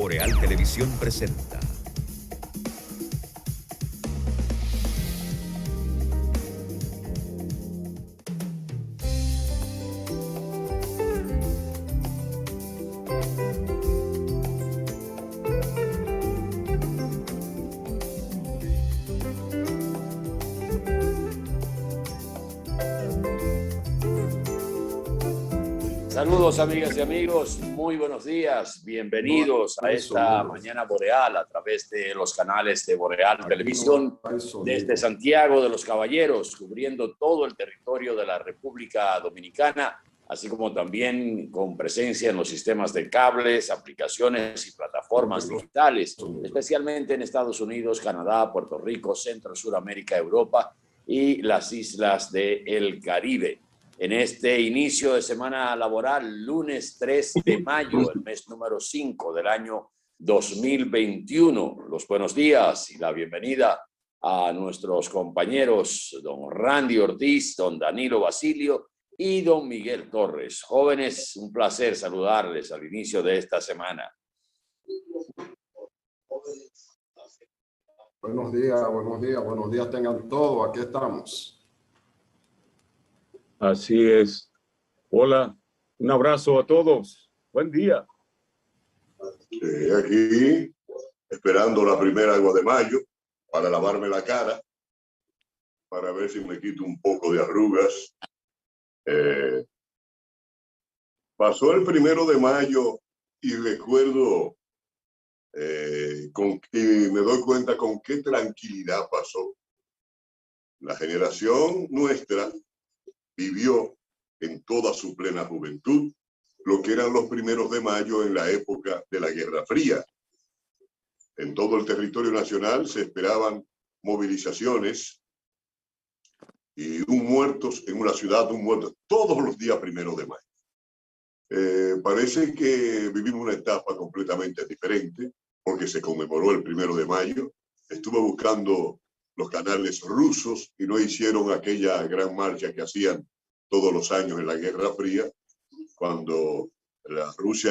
Boreal Televisión presenta. Saludos amigas y amigos, muy buenos días, bienvenidos a esta mañana boreal a través de los canales de Boreal Televisión desde Santiago de los Caballeros, cubriendo todo el territorio de la República Dominicana, así como también con presencia en los sistemas de cables, aplicaciones y plataformas digitales, especialmente en Estados Unidos, Canadá, Puerto Rico, Centro, Suramérica, Europa y las islas del Caribe. En este inicio de semana laboral, lunes 3 de mayo, el mes número 5 del año 2021. Los buenos días y la bienvenida a nuestros compañeros don Randy Ortiz, don Danilo Basilio y don Miguel Torres. Jóvenes, un placer saludarles al inicio de esta semana. Buenos días tengan todos, aquí estamos. Así es. Hola, un abrazo a todos. Buen día. Aquí, esperando la primera agua de mayo para lavarme la cara, para ver si me quito un poco de arrugas. Pasó el 1 de mayo y recuerdo, me doy cuenta con qué tranquilidad pasó. La generación nuestra vivió en toda su plena juventud lo que eran los 1 de mayo en la época de la Guerra Fría. En todo el territorio nacional se esperaban movilizaciones y muertos en una ciudad, un muerto todos los días 1 de mayo. Parece que vivimos una etapa completamente diferente porque se conmemoró el 1 de mayo. Estuve buscando los canales rusos y no hicieron aquella gran marcha que hacían todos los años en la Guerra Fría, cuando la Rusia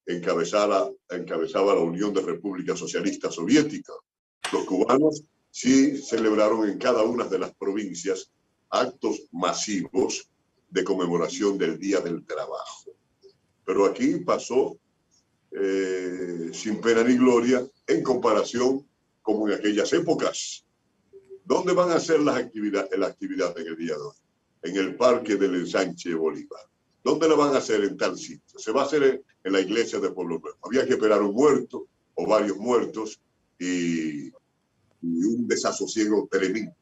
encabezaba la Unión de Repúblicas Socialistas Soviéticas. Los cubanos sí celebraron en cada una de las provincias actos masivos de conmemoración del Día del Trabajo. Pero aquí pasó sin pena ni gloria en comparación como en aquellas épocas. ¿Dónde van a hacer la actividad en el día de hoy? En el Parque del Ensanche Bolívar. ¿Dónde la van a hacer? En tal sitio. Se va a hacer en la iglesia de Pueblo Nuevo. Había que esperar un muerto o varios muertos y un desasosiego tremendo.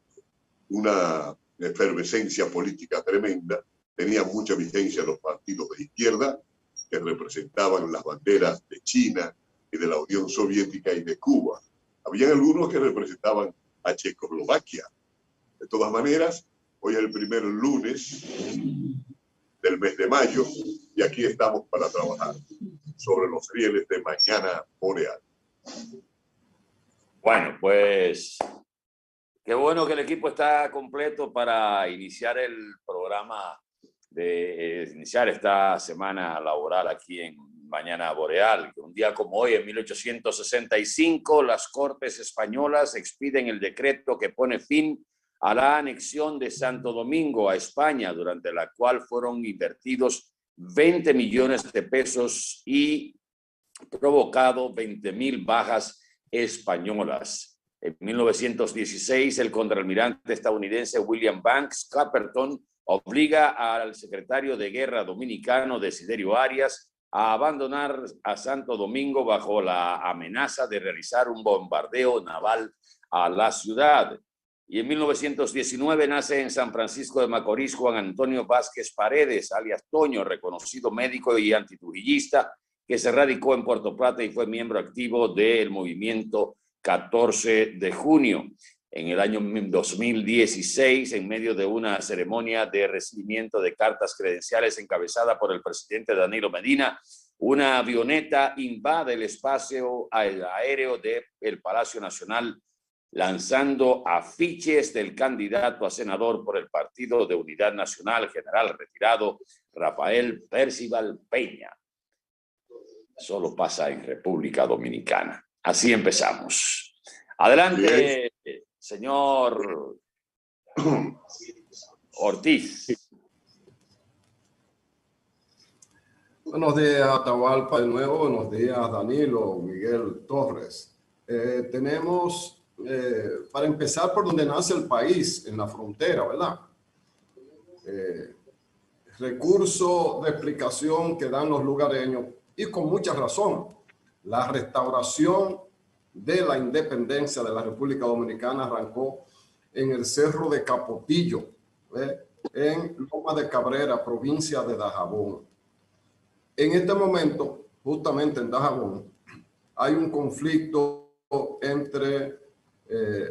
Una efervescencia política tremenda. Tenía mucha vigencia los partidos de izquierda que representaban las banderas de China y de la Unión Soviética y de Cuba. Había algunos que representaban a Checoslovaquia. De todas maneras, hoy es el primer lunes del mes de mayo y aquí estamos para trabajar sobre los rieles de Mañana Boreal. Bueno, pues qué bueno que el equipo está completo para iniciar el programa, iniciar esta semana laboral aquí en Mañana Boreal. Un día como hoy, en 1865, las Cortes Españolas expiden el decreto que pone fin a la anexión de Santo Domingo a España, durante la cual fueron invertidos 20 millones de pesos y provocado 20.000 bajas españolas. En 1916, el contraalmirante estadounidense William Banks Caperton obliga al secretario de Guerra dominicano Desiderio Arias a abandonar a Santo Domingo bajo la amenaza de realizar un bombardeo naval a la ciudad. Y en 1919 nace en San Francisco de Macorís Juan Antonio Vázquez Paredes, alias Toño, reconocido médico y antitrujillista, que se radicó en Puerto Plata y fue miembro activo del movimiento 14 de junio. En el año 2016, en medio de una ceremonia de recibimiento de cartas credenciales encabezada por el presidente Danilo Medina, una avioneta invade el espacio aéreo del Palacio Nacional, lanzando afiches del candidato a senador por el Partido de Unidad Nacional, general retirado Rafael Percival Peña. solo pasa en República Dominicana. Así empezamos. Adelante, señor Ortiz. Buenos días, Atahualpa, de nuevo. Buenos días, Danilo, Miguel Torres. Tenemos, para empezar, por donde nace el país, en la frontera, ¿verdad? Recurso de explicación que dan los lugareños, y con mucha razón. La restauración de la independencia de la República Dominicana arrancó en el Cerro de Capotillo, en Loma de Cabrera, provincia de Dajabón. En este momento, justamente en Dajabón, hay un conflicto entre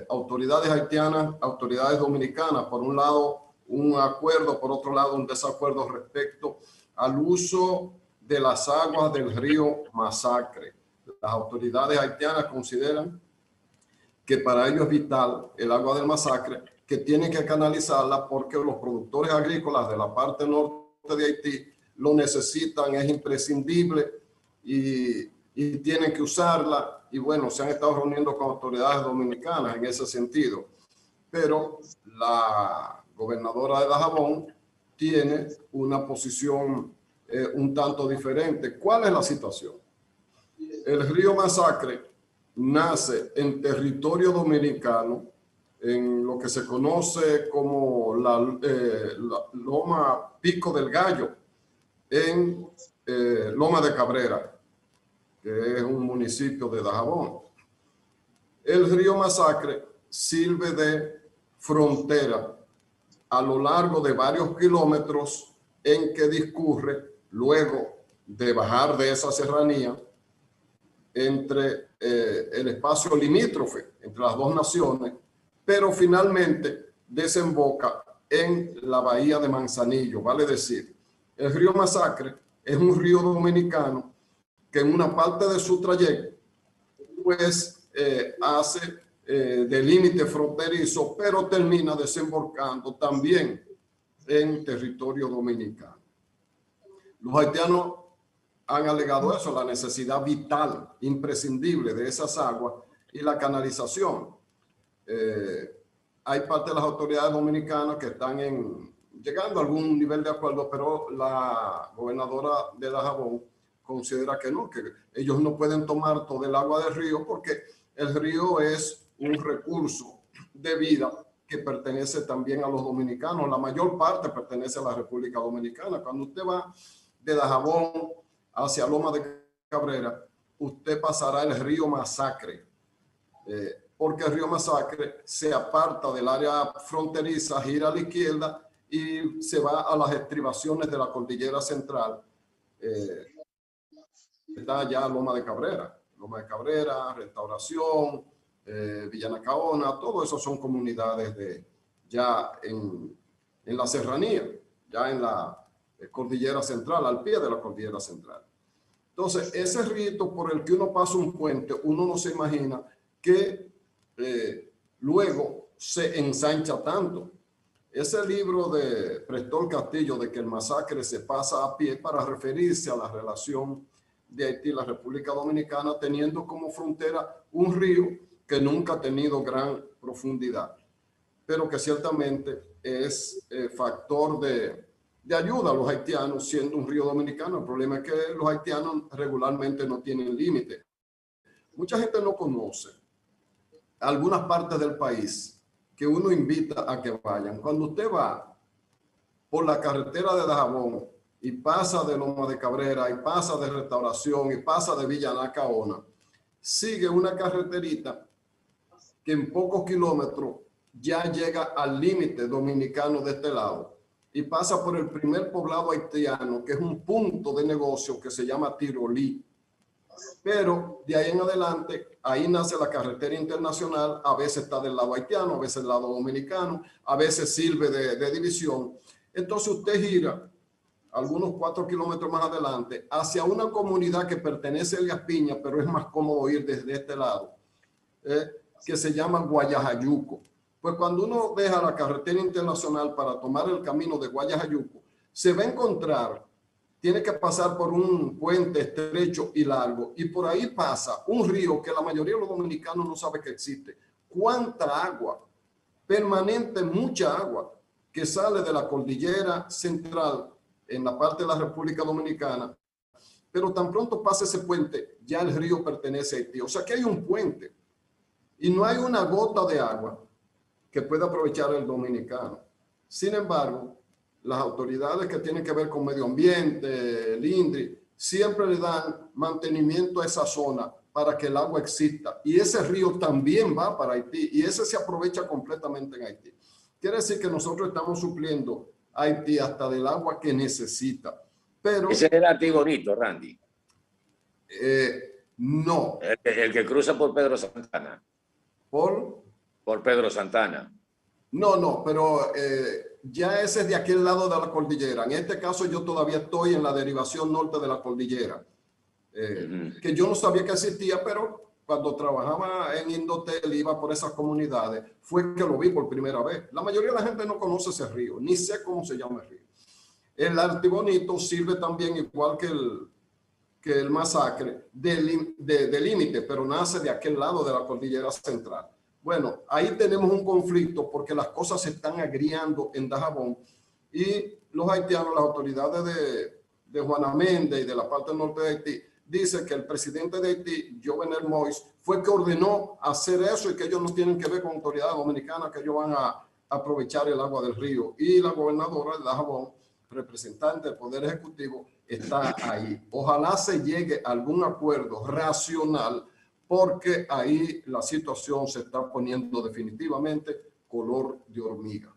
autoridades haitianas, autoridades dominicanas. Por un lado, un acuerdo, por otro lado, un desacuerdo respecto al uso de las aguas del río Masacre. Las autoridades haitianas consideran que para ellos es vital el agua del Masacre, que tienen que canalizarla porque los productores agrícolas de la parte norte de Haití lo necesitan, es imprescindible y tienen que usarla. Y bueno, se han estado reuniendo con autoridades dominicanas en ese sentido. Pero la gobernadora de Dajabón tiene una posición un tanto diferente. ¿Cuál es la situación? El río Masacre nace en territorio dominicano, en lo que se conoce como la Loma Pico del Gallo, en Loma de Cabrera, que es un municipio de Dajabón. El río Masacre sirve de frontera a lo largo de varios kilómetros en que discurre luego de bajar de esa serranía entre el espacio limítrofe entre las dos naciones, pero finalmente desemboca en la bahía de Manzanillo. Vale decir, el río Masacre es un río dominicano que en una parte de su trayecto pues hace de límite fronterizo, pero termina desembocando también en territorio dominicano. Los haitianos han alegado eso, la necesidad vital, imprescindible de esas aguas y la canalización. Hay parte de las autoridades dominicanas que están llegando a algún nivel de acuerdo, pero la gobernadora de Dajabón considera que no, que ellos no pueden tomar todo el agua del río porque el río es un recurso de vida que pertenece también a los dominicanos. La mayor parte pertenece a la República Dominicana. Cuando usted va de Dajabón hacia Loma de Cabrera, usted pasará el río Masacre, porque el río Masacre se aparta del área fronteriza, gira a la izquierda y se va a las estribaciones de la cordillera central. Está allá Loma de Cabrera, Restauración, Villanacaona, todo eso son comunidades ya en la serranía, ya en la cordillera central, al pie de la cordillera central. Entonces, ese rito por el que uno pasa un puente, uno no se imagina que luego se ensancha tanto. Ese libro de Prestor Castillo de que el Masacre se pasa a pie para referirse a la relación de Haití y la República Dominicana, teniendo como frontera un río que nunca ha tenido gran profundidad, pero que ciertamente es factor de ayuda a los haitianos, siendo un río dominicano. El problema es que los haitianos regularmente no tienen límite. Mucha gente no conoce algunas partes del país que uno invita a que vayan. Cuando usted va por la carretera de Dajabón y pasa de Loma de Cabrera y pasa de Restauración y pasa de Villanacaona, sigue una carreterita que en pocos kilómetros ya llega al límite dominicano de este lado y pasa por el primer poblado haitiano, que es un punto de negocio que se llama Tirolí. Pero de ahí en adelante, ahí nace la carretera internacional, a veces está del lado haitiano, a veces del lado dominicano, a veces sirve de división. Entonces usted gira algunos 4 kilómetros más adelante hacia una comunidad que pertenece a Elías Piña, pero es más cómodo ir desde este lado, que se llama Guayajayuco. Pues cuando uno deja la carretera internacional para tomar el camino de Guayajayuco, se va a encontrar tiene que pasar por un puente estrecho y largo, y por ahí pasa un río que la mayoría de los dominicanos no sabe que existe. ¿Cuánta agua? Permanente, mucha agua, que sale de la cordillera central en la parte de la República Dominicana, pero tan pronto pasa ese puente, ya el río pertenece a Haití. O sea que hay un puente y no hay una gota de agua que pueda aprovechar el dominicano. Sin embargo, las autoridades que tienen que ver con medio ambiente, el INDRI, siempre le dan mantenimiento a esa zona para que el agua exista. Y ese río también va para Haití y ese se aprovecha completamente en Haití. Quiere decir que nosotros estamos supliendo a Haití hasta del agua que necesita. Pero, ese es el Artibonito, Randy. No. El que cruza por Pedro Santana. Por Pedro Santana. No, pero ya ese es de aquel lado de la cordillera. En este caso yo todavía estoy en la derivación norte de la cordillera. Que yo no sabía que existía, pero cuando trabajaba en Indotel, iba por esas comunidades, fue que lo vi por primera vez. La mayoría de la gente no conoce ese río, ni sé cómo se llama el río. El Artibonito sirve también igual que el Masacre de límite, pero nace de aquel lado de la cordillera central. Bueno, ahí tenemos un conflicto porque las cosas se están agriando en Dajabón y los haitianos, las autoridades de Juana Méndez y de la parte norte de Haití, dice que el presidente de Haití, Jovenel Moïse, fue que ordenó hacer eso y que ellos no tienen que ver con autoridades dominicanas, que ellos van a aprovechar el agua del río. Y la gobernadora de Dajabón, representante del Poder Ejecutivo, está ahí. Ojalá se llegue a algún acuerdo racional, porque ahí la situación se está poniendo definitivamente color de hormiga.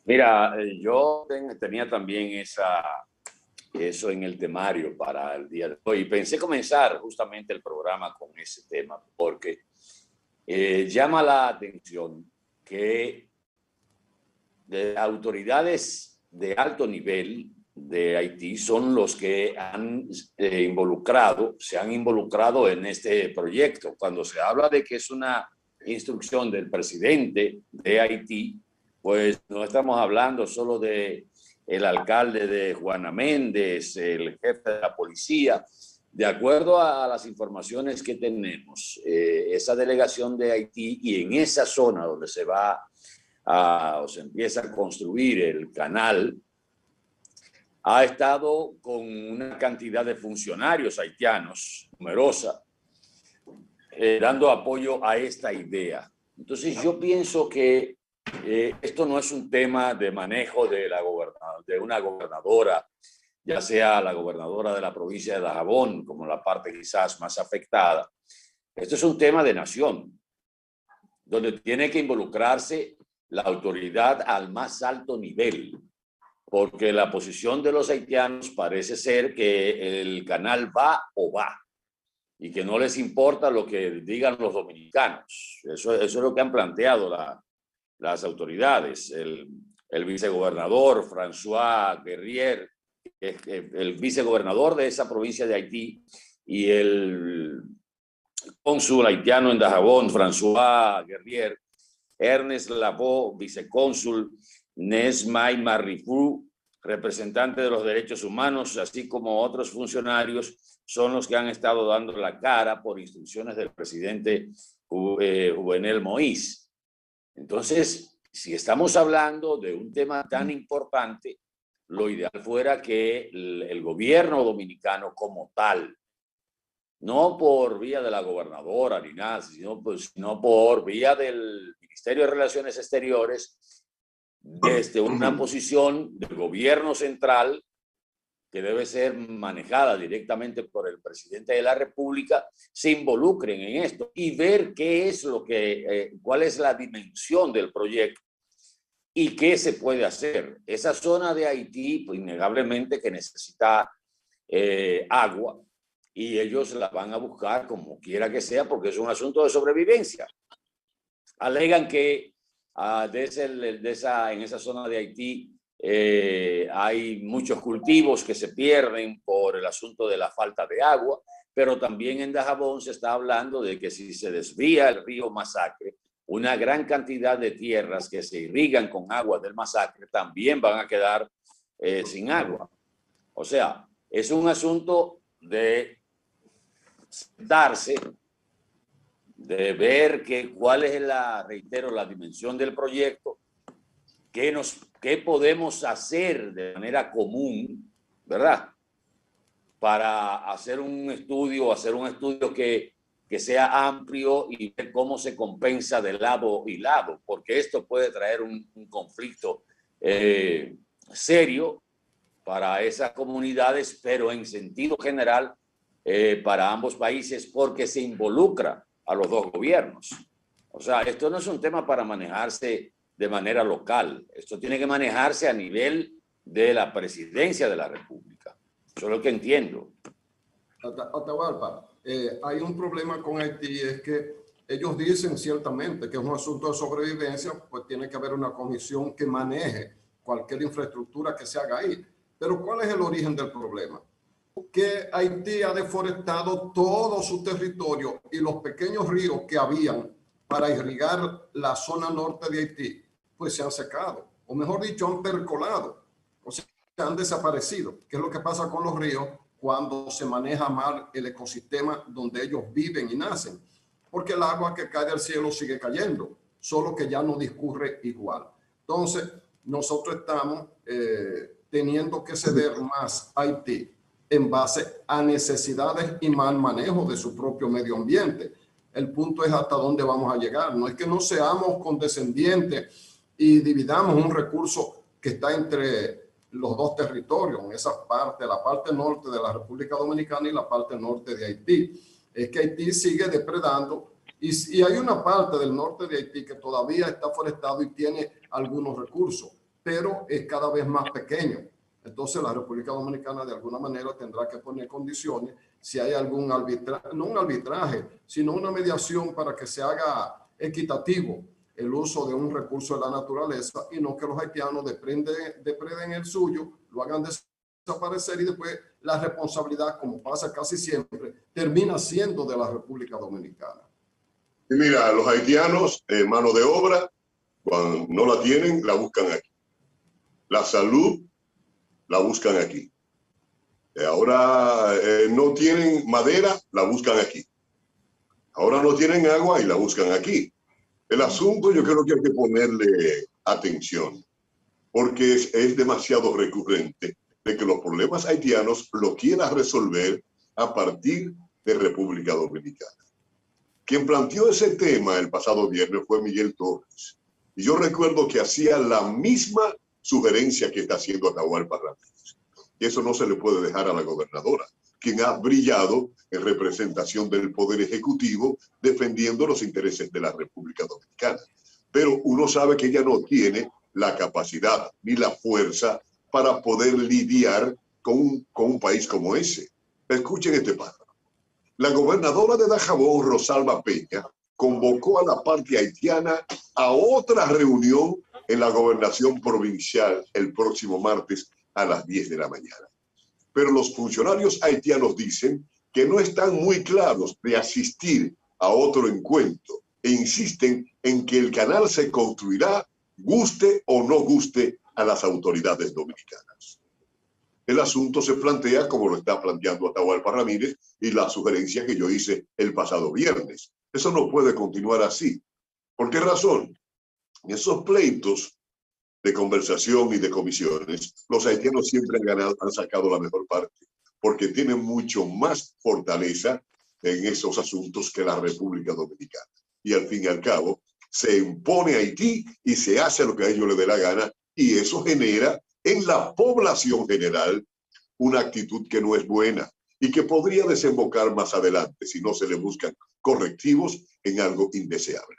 Mira, yo tenía también eso en el temario para el día de hoy. Pensé comenzar justamente el programa con ese tema porque llama la atención que de autoridades de alto nivel de Haití son los que se han involucrado en este proyecto. Cuando se habla de que es una instrucción del presidente de Haití, pues no estamos hablando solo de el alcalde de Juana Méndez, el jefe de la policía. De acuerdo a las informaciones que tenemos, esa delegación de Haití y en esa zona donde se empieza a construir el canal, ha estado con una cantidad de funcionarios haitianos numerosa, dando apoyo a esta idea. Entonces yo pienso que esto no es un tema de manejo de una gobernadora, ya sea la gobernadora de la provincia de Dajabón, como la parte quizás más afectada. Esto es un tema de nación, donde tiene que involucrarse la autoridad al más alto nivel, porque la posición de los haitianos parece ser que el canal va o va, y que no les importa lo que digan los dominicanos. Eso es lo que han planteado las autoridades. El vicegobernador François Guerrier, el vicegobernador de esa provincia de Haití, y el cónsul haitiano en Dajabón, François Guerrier, Ernest Labo, vicecónsul, Nesmay Marrifou, representante de los derechos humanos, así como otros funcionarios, son los que han estado dando la cara por instrucciones del presidente Jovenel Moïse. Entonces, si estamos hablando de un tema tan importante, lo ideal fuera que el gobierno dominicano como tal, no por vía de la gobernadora ni nada, sino por vía del Ministerio de Relaciones Exteriores, desde una posición del gobierno central que debe ser manejada directamente por el presidente de la República, se involucren en esto y ver qué es cuál es la dimensión del proyecto y qué se puede hacer. Esa zona de Haití, pues, innegablemente que necesita agua, y ellos la van a buscar como quiera que sea porque es un asunto de sobrevivencia. Alegan que en esa zona de Haití hay muchos cultivos que se pierden por el asunto de la falta de agua, pero también en Dajabón se está hablando de que si se desvía el río Masacre, una gran cantidad de tierras que se irrigan con agua del Masacre también van a quedar sin agua. O sea, es un asunto de sentarse, de ver cuál es reitero, la dimensión del proyecto, qué podemos hacer de manera común, ¿verdad? Para hacer un estudio que sea amplio y ver cómo se compensa de lado y lado, porque esto puede traer un conflicto serio para esas comunidades, pero en sentido general para ambos países, porque se involucra a los dos gobiernos. O sea, esto no es un tema para manejarse de manera local, esto tiene que manejarse a nivel de la presidencia de la República. Eso es lo que entiendo. Atahualpa, hay un problema con Haití, es que ellos dicen ciertamente que es un asunto de sobrevivencia, pues tiene que haber una comisión que maneje cualquier infraestructura que se haga ahí. Pero ¿cuál es el origen del problema? Que Haití ha deforestado todo su territorio y los pequeños ríos que habían para irrigar la zona norte de Haití, pues se han secado, o mejor dicho, han percolado, o sea, han desaparecido. ¿Qué es lo que pasa con los ríos cuando se maneja mal el ecosistema donde ellos viven y nacen? Porque el agua que cae del cielo sigue cayendo, solo que ya no discurre igual. Entonces, nosotros estamos teniendo que ceder más a Haití en base a necesidades y mal manejo de su propio medio ambiente. El punto es hasta dónde vamos a llegar. No es que no seamos condescendientes y dividamos un recurso que está entre los dos territorios, en esa parte, la parte norte de la República Dominicana y la parte norte de Haití. Es que Haití sigue depredando y hay una parte del norte de Haití que todavía está forestado y tiene algunos recursos, pero es cada vez más pequeño. Entonces la República Dominicana de alguna manera tendrá que poner condiciones si hay algún arbitraje, no un arbitraje, sino una mediación para que se haga equitativo el uso de un recurso de la naturaleza y no que los haitianos depreden el suyo, lo hagan desaparecer y después la responsabilidad, como pasa casi siempre, termina siendo de la República Dominicana. Y mira, los haitianos, mano de obra, cuando no la tienen, la buscan aquí. La salud, la buscan aquí. Ahora no tienen madera, la buscan aquí. Ahora no tienen agua y la buscan aquí. El asunto yo creo que hay que ponerle atención, porque es demasiado recurrente de que los problemas haitianos lo quiera resolver a partir de República Dominicana. Quien planteó ese tema el pasado viernes fue Miguel Torres. Y yo recuerdo que hacía la misma sugerencia que está haciendo Atahualpa Ramírez. Y eso no se le puede dejar a la gobernadora, quien ha brillado en representación del Poder Ejecutivo defendiendo los intereses de la República Dominicana. Pero uno sabe que ella no tiene la capacidad ni la fuerza para poder lidiar con un país como ese. Escuchen este párrafo. La gobernadora de Dajabón, Rosalba Peña, convocó a la parte haitiana a otra reunión en la gobernación provincial el próximo martes a las 10 de la mañana. Pero los funcionarios haitianos dicen que no están muy claros de asistir a otro encuentro e insisten en que el canal se construirá, guste o no guste a las autoridades dominicanas. El asunto se plantea como lo está planteando Atahualpa Ramírez y la sugerencia que yo hice el pasado viernes. Eso no puede continuar así. ¿Por qué razón? En esos pleitos de conversación y de comisiones, los haitianos siempre han sacado la mejor parte, porque tienen mucho más fortaleza en esos asuntos que la República Dominicana. Y al fin y al cabo, se impone a Haití y se hace lo que a ellos les dé la gana, y eso genera en la población general una actitud que no es buena y que podría desembocar más adelante si no se le buscan correctivos en algo indeseable.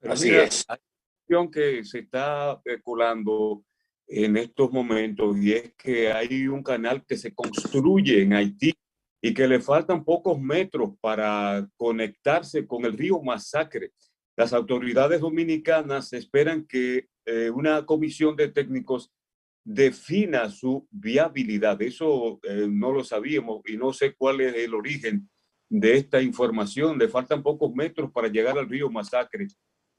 Así es. Hay una cuestión que se está colando en estos momentos y es que hay un canal que se construye en Haití y que le faltan pocos metros para conectarse con el río Masacre. Las autoridades dominicanas esperan que una comisión de técnicos defina su viabilidad. Eso no lo sabíamos y no sé cuál es el origen de esta información. Le faltan pocos metros para llegar al río Masacre.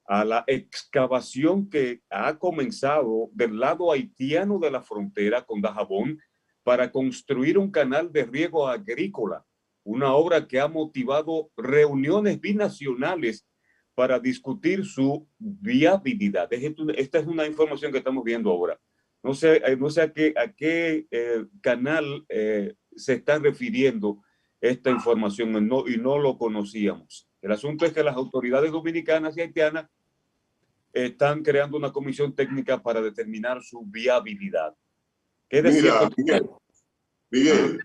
A la excavación que ha comenzado del lado haitiano de la frontera con Dajabón, para construir un canal de riego agrícola, una obra que ha motivado reuniones binacionales para discutir su viabilidad. Esta es una información que estamos viendo ahora. No sé a qué canal se está refiriendo esta información y no lo conocíamos. El asunto es que las autoridades dominicanas y haitianas están creando una comisión técnica para determinar su viabilidad. ¿Qué decía? Mira, Miguel,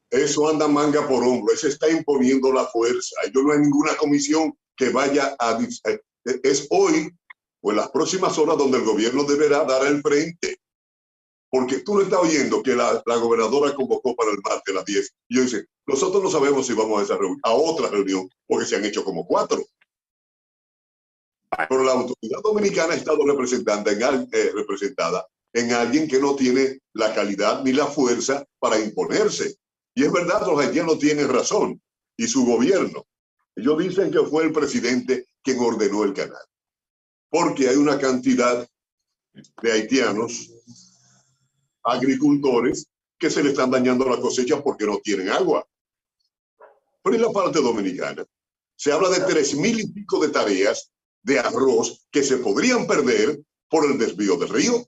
eso anda manga por hombro, eso está imponiendo la fuerza. Yo no hay ninguna comisión que vaya a... Es hoy o en las próximas horas donde el gobierno deberá dar el frente. Porque tú no estás oyendo que la gobernadora convocó para el martes a las 10. Y yo dice, nosotros no sabemos si vamos a esa reunión, a otra reunión, porque se han hecho como 4. Pero la autoridad dominicana ha estado representada en alguien que no tiene la calidad ni la fuerza para imponerse. Y es verdad, los haitianos tienen razón, y su gobierno. Ellos dicen que fue el presidente quien ordenó el canal. Porque hay una cantidad de haitianos, agricultores, que se le están dañando las cosechas porque no tienen agua. Pero en la parte dominicana se habla de 3,000 y pico de tareas de arroz que se podrían perder por el desvío del río.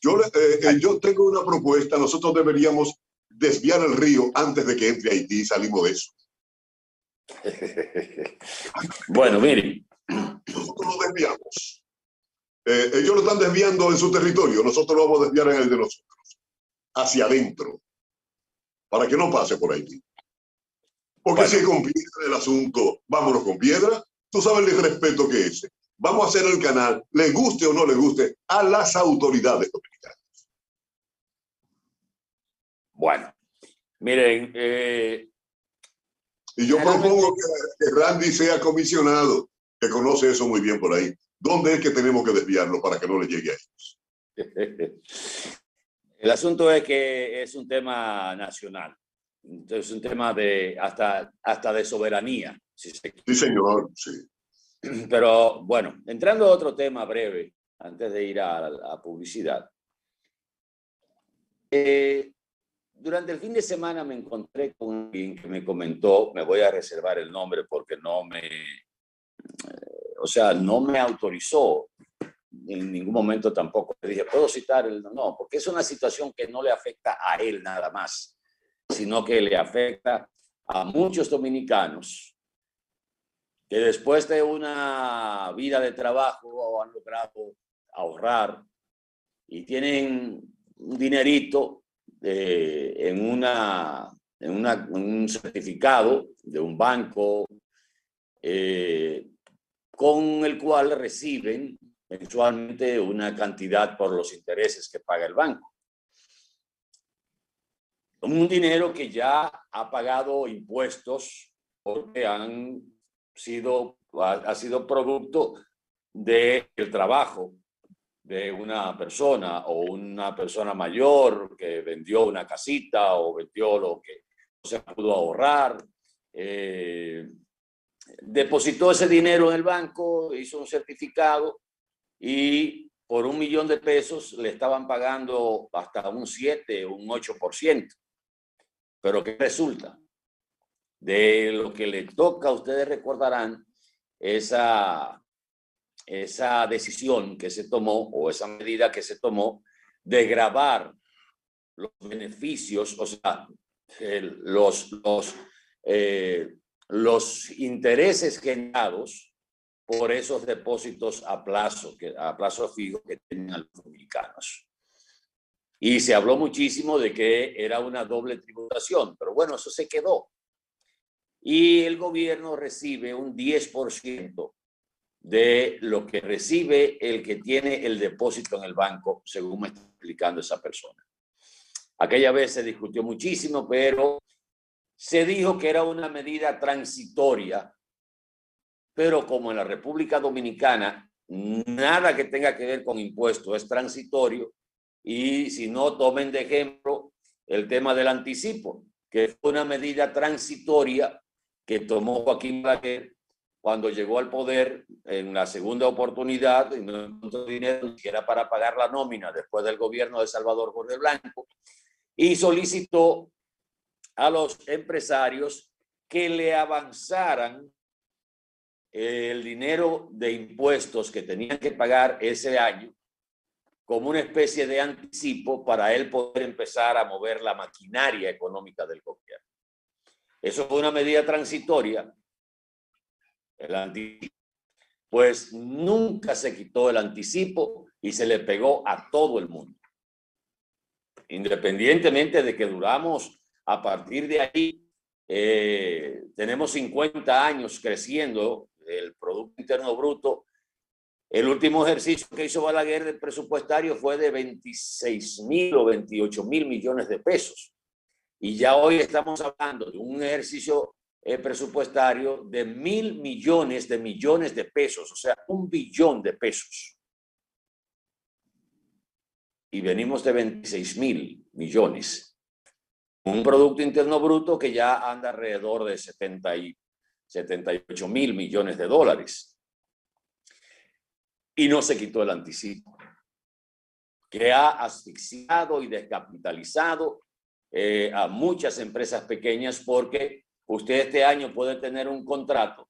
Yo tengo una propuesta. Nosotros deberíamos desviar el río antes de que entre Haití y salimos de eso. Bueno, miren. Nosotros lo desviamos. Ellos lo están desviando en su territorio. Nosotros lo vamos a desviar en el de nosotros. Hacia adentro. Para que no pase por Haití. Porque si es con piedra el asunto, vámonos con piedra. Tú sabes el respeto que es. Vamos a hacer el canal, le guste o no le guste, a las autoridades dominicanas. Bueno, miren. Y yo propongo que Randy sea comisionado, que conoce eso muy bien por ahí. ¿Dónde es que tenemos que desviarlo para que no le llegue a ellos? El asunto es que es un tema nacional. Es un tema de hasta de soberanía. Si se quiere. Sí, señor, sí. Pero bueno, entrando a otro tema breve, antes de ir a la publicidad. Durante el fin de semana me encontré con alguien que me comentó, me voy a reservar el nombre porque no me autorizó en ningún momento tampoco. Le dije, ¿puedo citar el? No, porque es una situación que no le afecta a él nada más, sino que le afecta a muchos dominicanos que después de una vida de trabajo han logrado ahorrar y tienen un dinerito en un certificado de un banco con el cual reciben mensualmente una cantidad por los intereses que paga el banco. Un dinero que ya ha pagado impuestos porque ha sido producto del trabajo de una persona o una persona mayor que vendió una casita o vendió lo que no se pudo ahorrar, depositó ese dinero en el banco, hizo un certificado y por $1,000,000 de pesos le estaban pagando hasta un 7 o un 8%. Pero ¿qué resulta? De lo que le toca, ustedes recordarán esa decisión que se tomó o esa medida que se tomó de gravar los beneficios, o sea, los intereses generados por esos depósitos a plazo fijo que tienen los dominicanos. Y se habló muchísimo de que era una doble tributación, pero bueno, eso se quedó. Y el gobierno recibe un 10% de lo que recibe el que tiene el depósito en el banco, según me está explicando esa persona. Aquella vez se discutió muchísimo, pero se dijo que era una medida transitoria, pero como en la República Dominicana nada que tenga que ver con impuestos es transitorio, y si no, tomen de ejemplo el tema del anticipo, que fue una medida transitoria que tomó Joaquín Balaguer cuando llegó al poder en la segunda oportunidad, y no encontró dinero ni siquiera para pagar la nómina después del gobierno de Salvador Jorge Blanco, y solicitó a los empresarios que le avanzaran el dinero de impuestos que tenían que pagar ese año como una especie de anticipo para él poder empezar a mover la maquinaria económica del gobierno. Eso fue una medida transitoria. El anticipo, pues nunca se quitó el anticipo y se le pegó a todo el mundo. Independientemente de que duramos, a partir de ahí, tenemos 50 años creciendo el Producto Interno Bruto. El último ejercicio que hizo Balaguer del presupuestario fue de 26.000 o 28.000 millones de pesos. Y ya hoy estamos hablando de un ejercicio presupuestario de 1.000 millones de pesos, o sea, 1 billón de pesos. Y venimos de 26.000 millones. Un Producto Interno Bruto que ya anda alrededor de 78.000 millones de dólares. Y no se quitó el anticipo, que ha asfixiado y descapitalizado a muchas empresas pequeñas, porque usted este año puede tener un contrato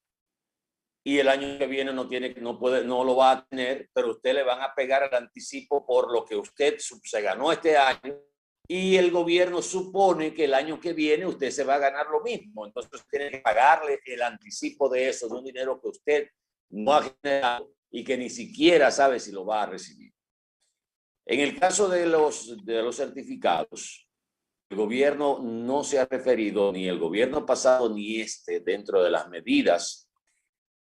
y el año que viene no lo va a tener, pero usted le van a pegar el anticipo por lo que usted se ganó este año, y el gobierno supone que el año que viene usted se va a ganar lo mismo. Entonces tiene que pagarle el anticipo de eso, de un dinero que usted no ha generado y que ni siquiera sabe si lo va a recibir. En el caso de los certificados, el gobierno no se ha referido, ni el gobierno pasado ni este, dentro de las medidas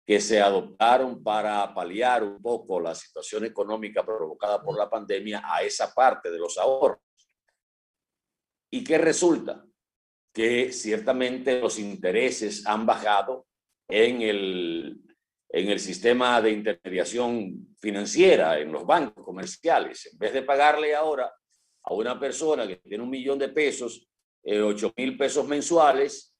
que se adoptaron para paliar un poco la situación económica provocada por la pandemia, a esa parte de los ahorros. ¿Y qué resulta? Que ciertamente los intereses han bajado en el sistema de intermediación financiera, en los bancos comerciales. En vez de pagarle ahora a una persona que tiene 1 millón de pesos, 8.000 pesos mensuales,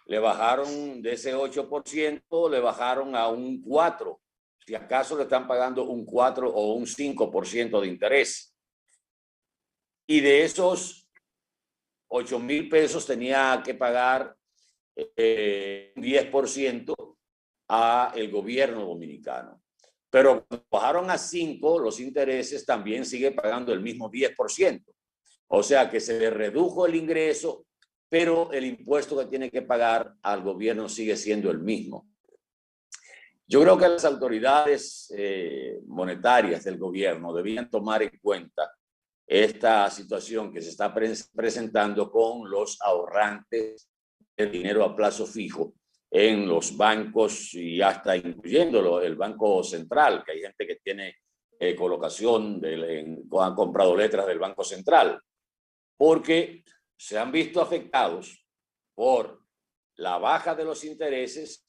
le bajaron de ese 8%, le bajaron a un 4%. Si acaso le están pagando un 4 o un 5% de interés. Y de esos 8.000 pesos tenía que pagar 10% a el gobierno dominicano. Pero cuando bajaron a 5, los intereses también sigue pagando el mismo 10%. O sea que se le redujo el ingreso, pero el impuesto que tiene que pagar al gobierno sigue siendo el mismo. Yo creo que las autoridades monetarias del gobierno debían tomar en cuenta esta situación que se está presentando con los ahorrantes de dinero a plazo fijo en los bancos, y hasta incluyendo el Banco Central, que hay gente que tiene colocación, han comprado letras del Banco Central, porque se han visto afectados por la baja de los intereses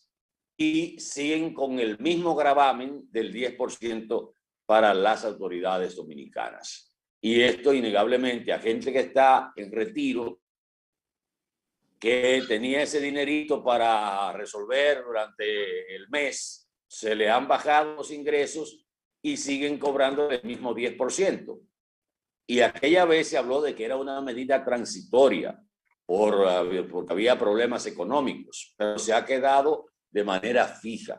y siguen con el mismo gravamen del 10% para las autoridades dominicanas. Y esto innegablemente a gente que está en retiro, que tenía ese dinerito para resolver durante el mes, se le han bajado los ingresos y siguen cobrando el mismo 10%. Y aquella vez se habló de que era una medida transitoria porque había problemas económicos, pero se ha quedado de manera fija.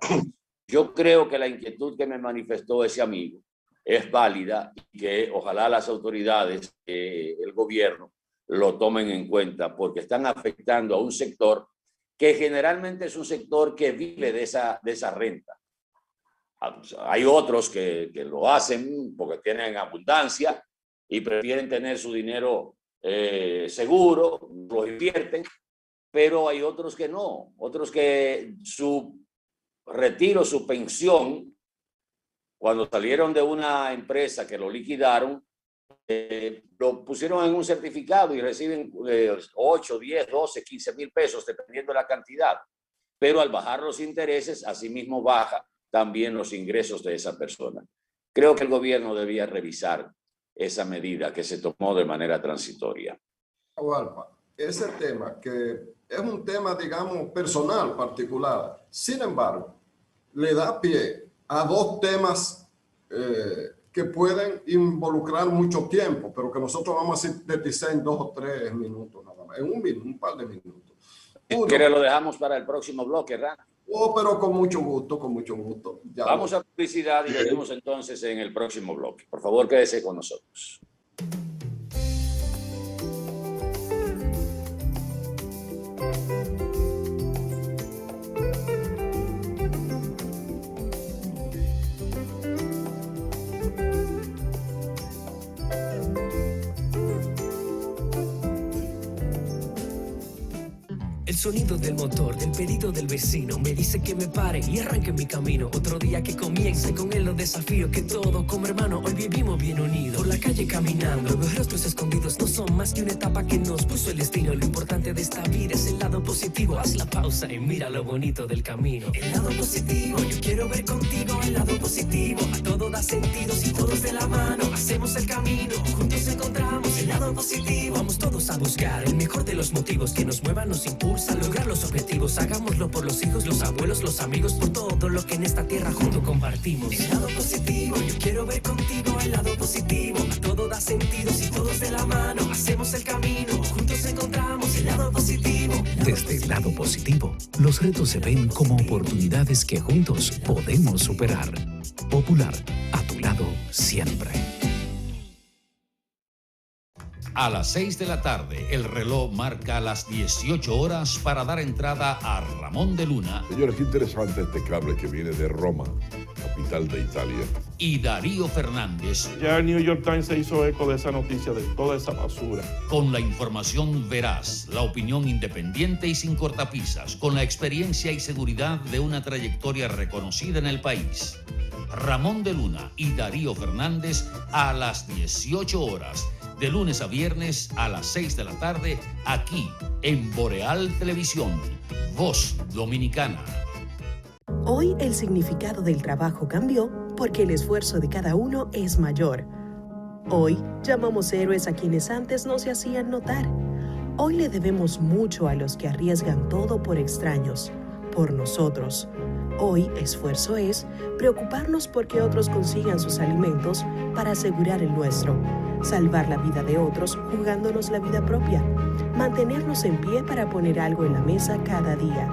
Yo creo que la inquietud que me manifestó ese amigo es válida y que ojalá las autoridades, el gobierno, lo tomen en cuenta, porque están afectando a un sector que generalmente es un sector que vive de esa renta. Hay otros que lo hacen porque tienen abundancia y prefieren tener su dinero seguro, lo invierten, pero hay otros que no, otros que su retiro, su pensión, cuando salieron de una empresa que lo liquidaron, lo pusieron en un certificado y reciben 8, 10, 12, 15.000 pesos, dependiendo de la cantidad. Pero al bajar los intereses, asimismo baja también los ingresos de esa persona. Creo que el gobierno debía revisar esa medida que se tomó de manera transitoria. ese tema, que es un tema, digamos, personal, particular. Sin embargo, le da pie a dos temas que pueden involucrar mucho tiempo, pero que nosotros vamos a sintetizar en 2 o 3 minutos nada más, en un par de minutos. ¿Quiere lo dejamos para el próximo bloque, Ran? Oh, pero con mucho gusto, con mucho gusto. Ya Vamos a publicidad y venimos entonces en el próximo bloque. Por favor, quédese con nosotros. El sonido del motor, del pedido del vecino me dice que me pare y arranque mi camino. Otro día que comience, con él los desafíos que todo como hermano hoy vivimos bien unidos. Por la calle caminando, los rostros escondidos no son más que una etapa que nos puso el destino. Lo importante de esta vida es el lado positivo. Haz la pausa y mira lo bonito del camino. El lado positivo, yo quiero ver contigo el lado positivo. A todo da sentido si todos de la mano hacemos el camino. Juntos encontramos el lado positivo. Vamos todos a buscar el mejor de los motivos que nos muevan, nos impulsa a lograr los objetivos. Hagámoslo por los hijos, los abuelos, los amigos, por todo lo que en esta tierra juntos compartimos. El lado positivo, yo quiero ver contigo el lado positivo. A todo da sentido si todos de la mano hacemos el camino. Juntos encontramos el lado positivo. Desde el lado positivo, los retos se ven como oportunidades que juntos podemos superar. Popular, a tu lado siempre. A las 6 de la tarde, el reloj marca las 18 horas para dar entrada a Ramón de Luna. Señores, qué interesante este cable que viene de Roma, capital de Italia. Y Darío Fernández. Ya el New York Times se hizo eco de esa noticia, de toda esa basura. Con la información veraz, la opinión independiente y sin cortapisas, con la experiencia y seguridad de una trayectoria reconocida en el país. Ramón de Luna y Darío Fernández a las 18 horas. De lunes a viernes a las 6 de la tarde, aquí en Boreal Televisión, Voz Dominicana. Hoy el significado del trabajo cambió porque el esfuerzo de cada uno es mayor. Hoy llamamos héroes a quienes antes no se hacían notar. Hoy le debemos mucho a los que arriesgan todo por extraños, por nosotros. Hoy esfuerzo es preocuparnos porque otros consigan sus alimentos para asegurar el nuestro. Salvar la vida de otros jugándonos la vida propia, mantenernos en pie para poner algo en la mesa cada día,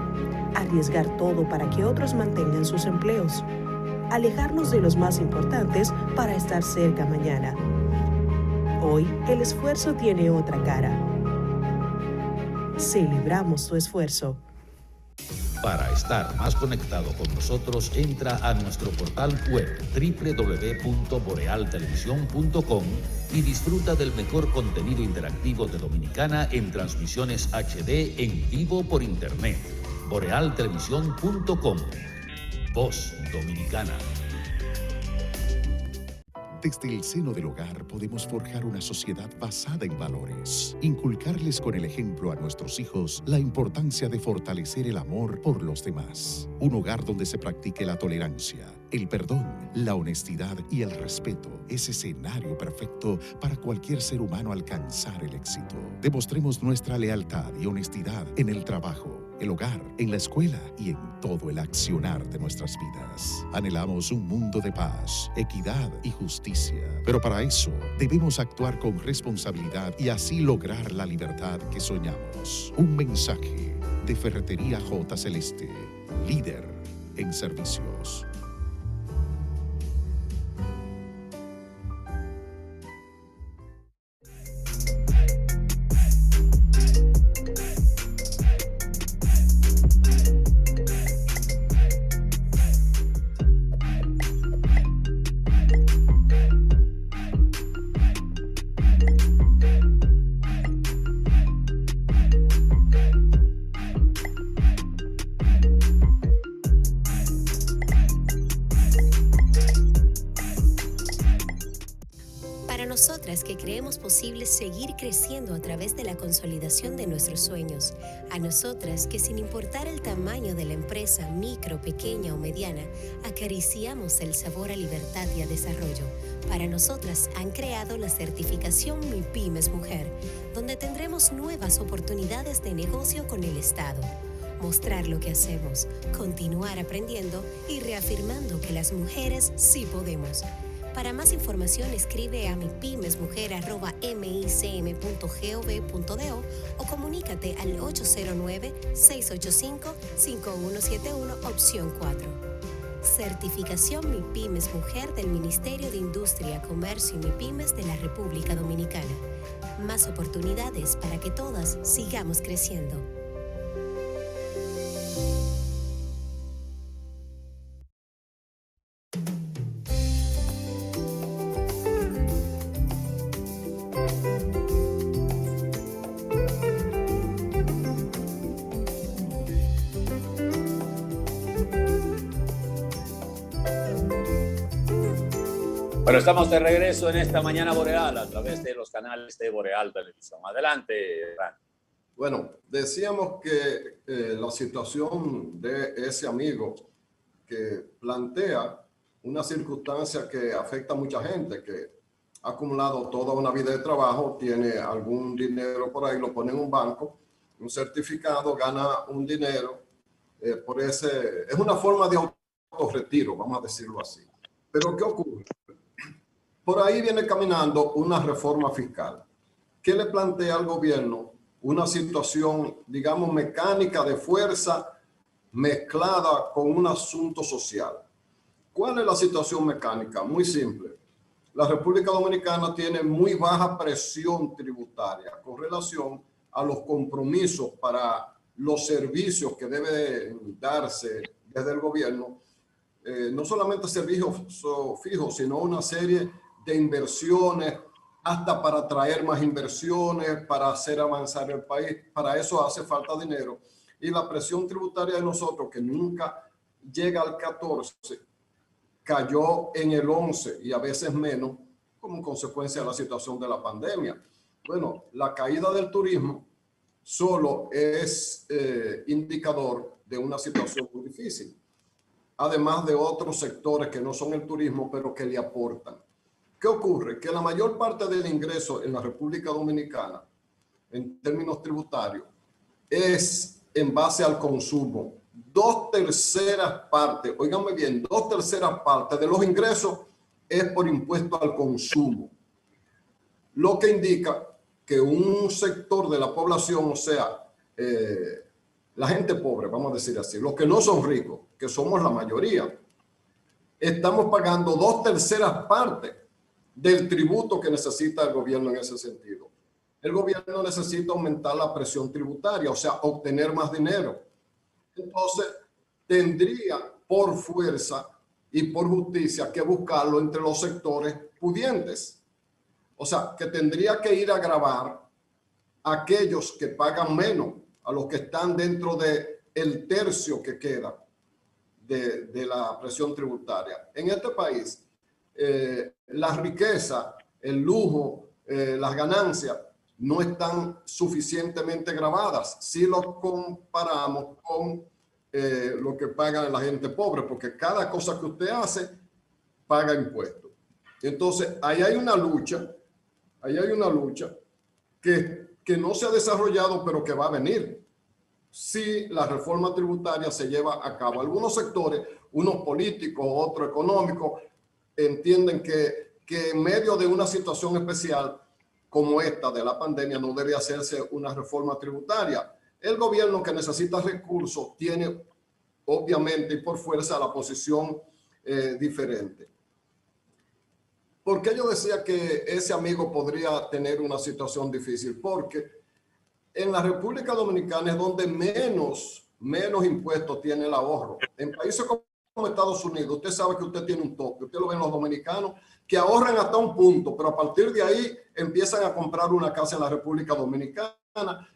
arriesgar todo para que otros mantengan sus empleos, alejarnos de los más importantes para estar cerca mañana. Hoy el esfuerzo tiene otra cara. Celebramos tu esfuerzo. Para estar más conectado con nosotros, entra a nuestro portal web www.borealtelevisión.com y disfruta del mejor contenido interactivo de Dominicana en transmisiones HD en vivo por internet. borealtelevisión.com. Voz Dominicana. Desde el seno del hogar podemos forjar una sociedad basada en valores, inculcarles con el ejemplo a nuestros hijos la importancia de fortalecer el amor por los demás. Un hogar donde se practique la tolerancia, el perdón, la honestidad y el respeto es escenario perfecto para cualquier ser humano alcanzar el éxito. Demostremos nuestra lealtad y honestidad en el trabajo, el hogar, en la escuela y en todo el accionar de nuestras vidas. Anhelamos un mundo de paz, equidad y justicia. Pero para eso debemos actuar con responsabilidad y así lograr la libertad que soñamos. Un mensaje de Ferretería J. Celeste, líder en servicios. mujeres que creemos posible seguir creciendo a través de la consolidación de nuestros sueños. A nosotras que sin importar el tamaño de la empresa, micro, pequeña o mediana, acariciamos el sabor a libertad y a desarrollo. Para nosotras han creado la certificación MIPYMES Mujer, donde tendremos nuevas oportunidades de negocio con el Estado. Mostrar lo que hacemos, continuar aprendiendo y reafirmando que las mujeres sí podemos. Para más información escribe a mipymesmujer@micm.gov.do o comunícate al 809-685-5171 opción 4. Certificación MIPYMES Mujer del Ministerio de Industria, Comercio y MIPYMES de la República Dominicana. Más oportunidades para que todas sigamos creciendo. Bueno, estamos de regreso en esta mañana boreal a través de los canales de Boreal Televisión. Adelante, Ran. Bueno, decíamos que la situación de ese amigo que plantea una circunstancia que afecta a mucha gente, que ha acumulado toda una vida de trabajo, tiene algún dinero por ahí, lo pone en un banco, un certificado, gana un dinero, por ese, es una forma de autorretiro, vamos a decirlo así. Pero ¿qué ocurre? Por ahí viene caminando una reforma fiscal que le plantea al gobierno una situación, digamos, mecánica de fuerza mezclada con un asunto social. ¿Cuál es la situación mecánica? Muy simple. La República Dominicana tiene muy baja presión tributaria con relación a los compromisos para los servicios que debe darse desde el gobierno. No solamente servicios fijos, sino una serie de inversiones, hasta para traer más inversiones, para hacer avanzar el país. Para eso hace falta dinero. Y la presión tributaria de nosotros, que nunca llega al 14, cayó en el 11 y a veces menos, como consecuencia de la situación de la pandemia. Bueno, la caída del turismo solo es indicador de una situación muy difícil, además de otros sectores que no son el turismo, pero que le aportan. ¿Qué ocurre? Que la mayor parte del ingreso en la República Dominicana, en términos tributarios, es en base al consumo. 2/3 partes, óiganme bien, 2/3 partes de los ingresos es por impuesto al consumo. Lo que indica que un sector de la población, o sea, la gente pobre, vamos a decir así, los que no son ricos, que somos la mayoría, estamos pagando 2/3 partes del tributo que necesita el gobierno en ese sentido. El gobierno necesita aumentar la presión tributaria, o sea, obtener más dinero. Entonces, tendría por fuerza y por justicia que buscarlo entre los sectores pudientes. O sea, que tendría que ir a gravar a aquellos que pagan menos, a los que están dentro del tercio que queda de la presión tributaria. En este país, la riqueza, el lujo, las ganancias no están suficientemente gravadas si lo comparamos con lo que paga la gente pobre, porque cada cosa que usted hace paga impuestos. Entonces, ahí hay una lucha que no se ha desarrollado, pero que va a venir si la reforma tributaria se lleva a cabo. Algunos sectores, unos políticos, otros económicos, entienden que en medio de una situación especial como esta de la pandemia no debe hacerse una reforma tributaria. El gobierno, que necesita recursos, tiene obviamente y por fuerza la posición diferente. ¿Por qué yo decía que ese amigo podría tener una situación difícil? Porque en la República Dominicana es donde menos impuestos tiene el ahorro. En países como Estados Unidos, usted sabe que usted tiene un tope. Usted lo ven los dominicanos que ahorran hasta un punto, pero a partir de ahí empiezan a comprar una casa en la República Dominicana,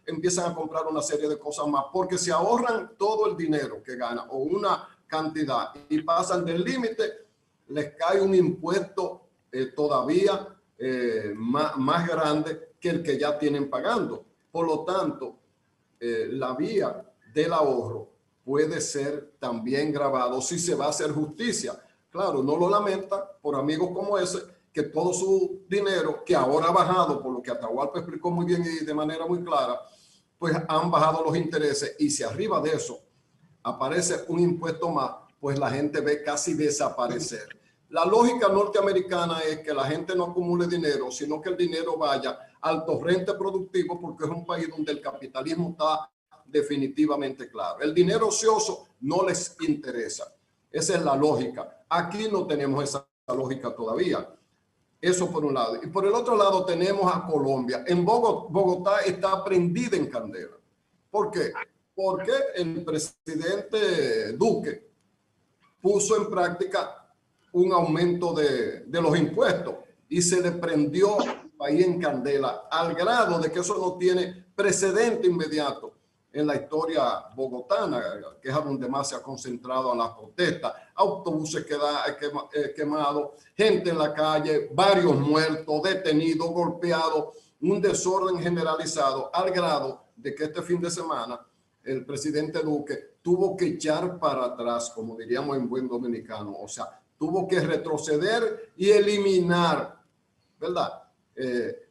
empiezan a comprar una serie de cosas más, porque se ahorran todo el dinero que ganan o una cantidad y pasan del límite, les cae un impuesto todavía más grande que el que ya tienen pagando. Por lo tanto, la vía del ahorro puede ser también grabado si se va a hacer justicia. Claro, no lo lamenta por amigos como ese, que todo su dinero, que ahora ha bajado, por lo que Atahualpa explicó muy bien y de manera muy clara, pues han bajado los intereses, y si arriba de eso aparece un impuesto más, pues la gente ve casi desaparecer. La lógica norteamericana es que la gente no acumule dinero, sino que el dinero vaya al torrente productivo, porque es un país donde el capitalismo está definitivamente claro. El dinero ocioso no les interesa. Esa es la lógica. Aquí no tenemos esa lógica todavía. Eso por un lado. Y por el otro lado tenemos a Colombia. En Bogotá está prendida en candela. ¿Por qué? Porque el presidente Duque puso en práctica un aumento de los impuestos y se le prendió el país en candela, al grado de que eso no tiene precedente inmediato en la historia bogotana, que es a donde más se ha concentrado a las protestas. Autobuses quemados, gente en la calle, varios muertos, detenidos, golpeados, un desorden generalizado, al grado de que este fin de semana el presidente Duque tuvo que echar para atrás, como diríamos en buen dominicano, o sea, tuvo que retroceder y eliminar, ¿verdad?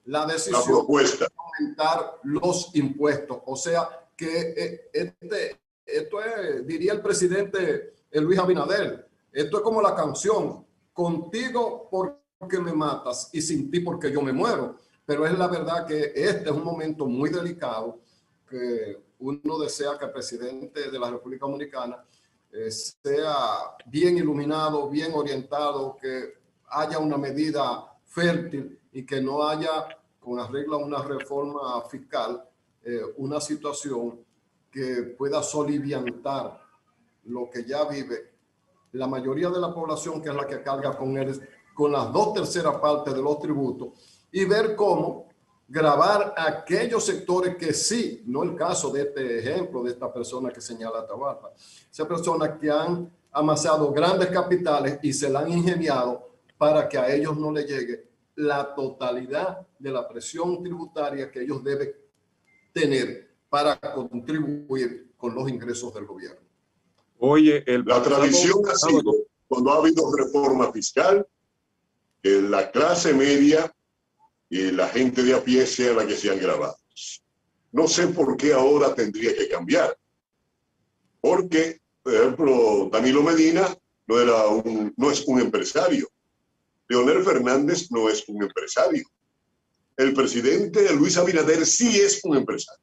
La decisión de aumentar los impuestos. O sea, que esto es, diría el presidente Luis Abinader, esto es como la canción, contigo porque me matas y sin ti porque yo me muero. Pero es la verdad que este es un momento muy delicado, que uno desea que el presidente de la República Dominicana sea bien iluminado, bien orientado, que haya una medida fértil y que no haya, con arreglo a una reforma fiscal, una situación que pueda soliviantar lo que ya vive la mayoría de la población, que es la que carga con las 2/3 partes de los tributos, y ver cómo grabar aquellos sectores que sí, no el caso de este ejemplo, de esta persona que señala Atahualpa, esas personas que han amasado grandes capitales y se la han ingeniado para que a ellos no les llegue la totalidad de la presión tributaria que ellos deben tener para contribuir con los ingresos del gobierno. Oye, la tradición ha sido, cuando ha habido reforma fiscal, que la clase media y la gente de a pie sea la que sean grabados. No sé por qué ahora tendría que cambiar. Porque, por ejemplo, Danilo Medina no es un empresario. Leonel Fernández no es un empresario. El presidente Luis Abinader sí es un empresario.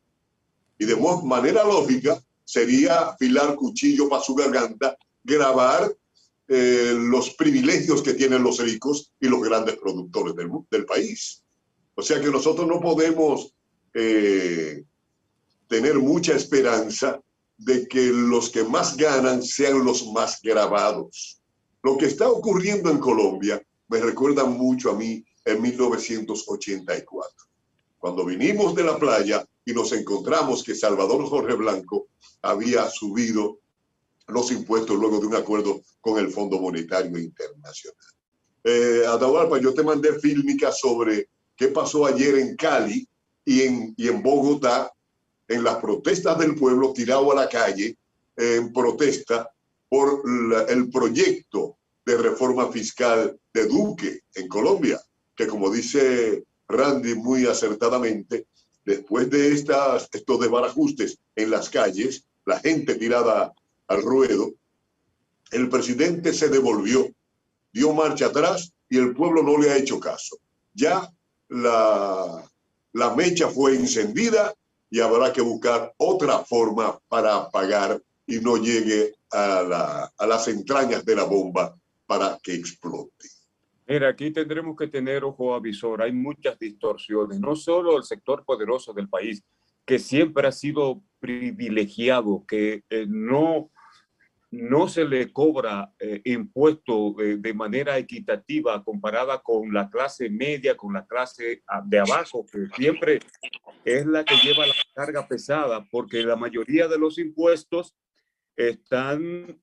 Y de manera lógica sería afilar cuchillo para su garganta, grabar los privilegios que tienen los ricos y los grandes productores del país. O sea que nosotros no podemos tener mucha esperanza de que los que más ganan sean los más gravados. Lo que está ocurriendo en Colombia me recuerda mucho a mí en 1984, cuando vinimos de la playa y nos encontramos que Salvador Jorge Blanco había subido los impuestos luego de un acuerdo con el Fondo Monetario Internacional. Atahualpa, yo te mandé fílmica sobre qué pasó ayer en Cali y en Bogotá, en las protestas del pueblo tirado a la calle en protesta por el proyecto de reforma fiscal de Duque en Colombia, que como dice Randy muy acertadamente, después de estos desbarajustes en las calles, la gente tirada al ruedo, el presidente se devolvió, dio marcha atrás y el pueblo no le ha hecho caso. Ya la mecha fue encendida y habrá que buscar otra forma para apagar y no llegue a las entrañas de la bomba para que explote. Mira, aquí tendremos que tener ojo avisor. Hay muchas distorsiones, no solo el sector poderoso del país, que siempre ha sido privilegiado, que no se le cobra impuesto de manera equitativa comparada con la clase media, con la clase de abajo, que siempre es la que lleva la carga pesada, porque la mayoría de los impuestos están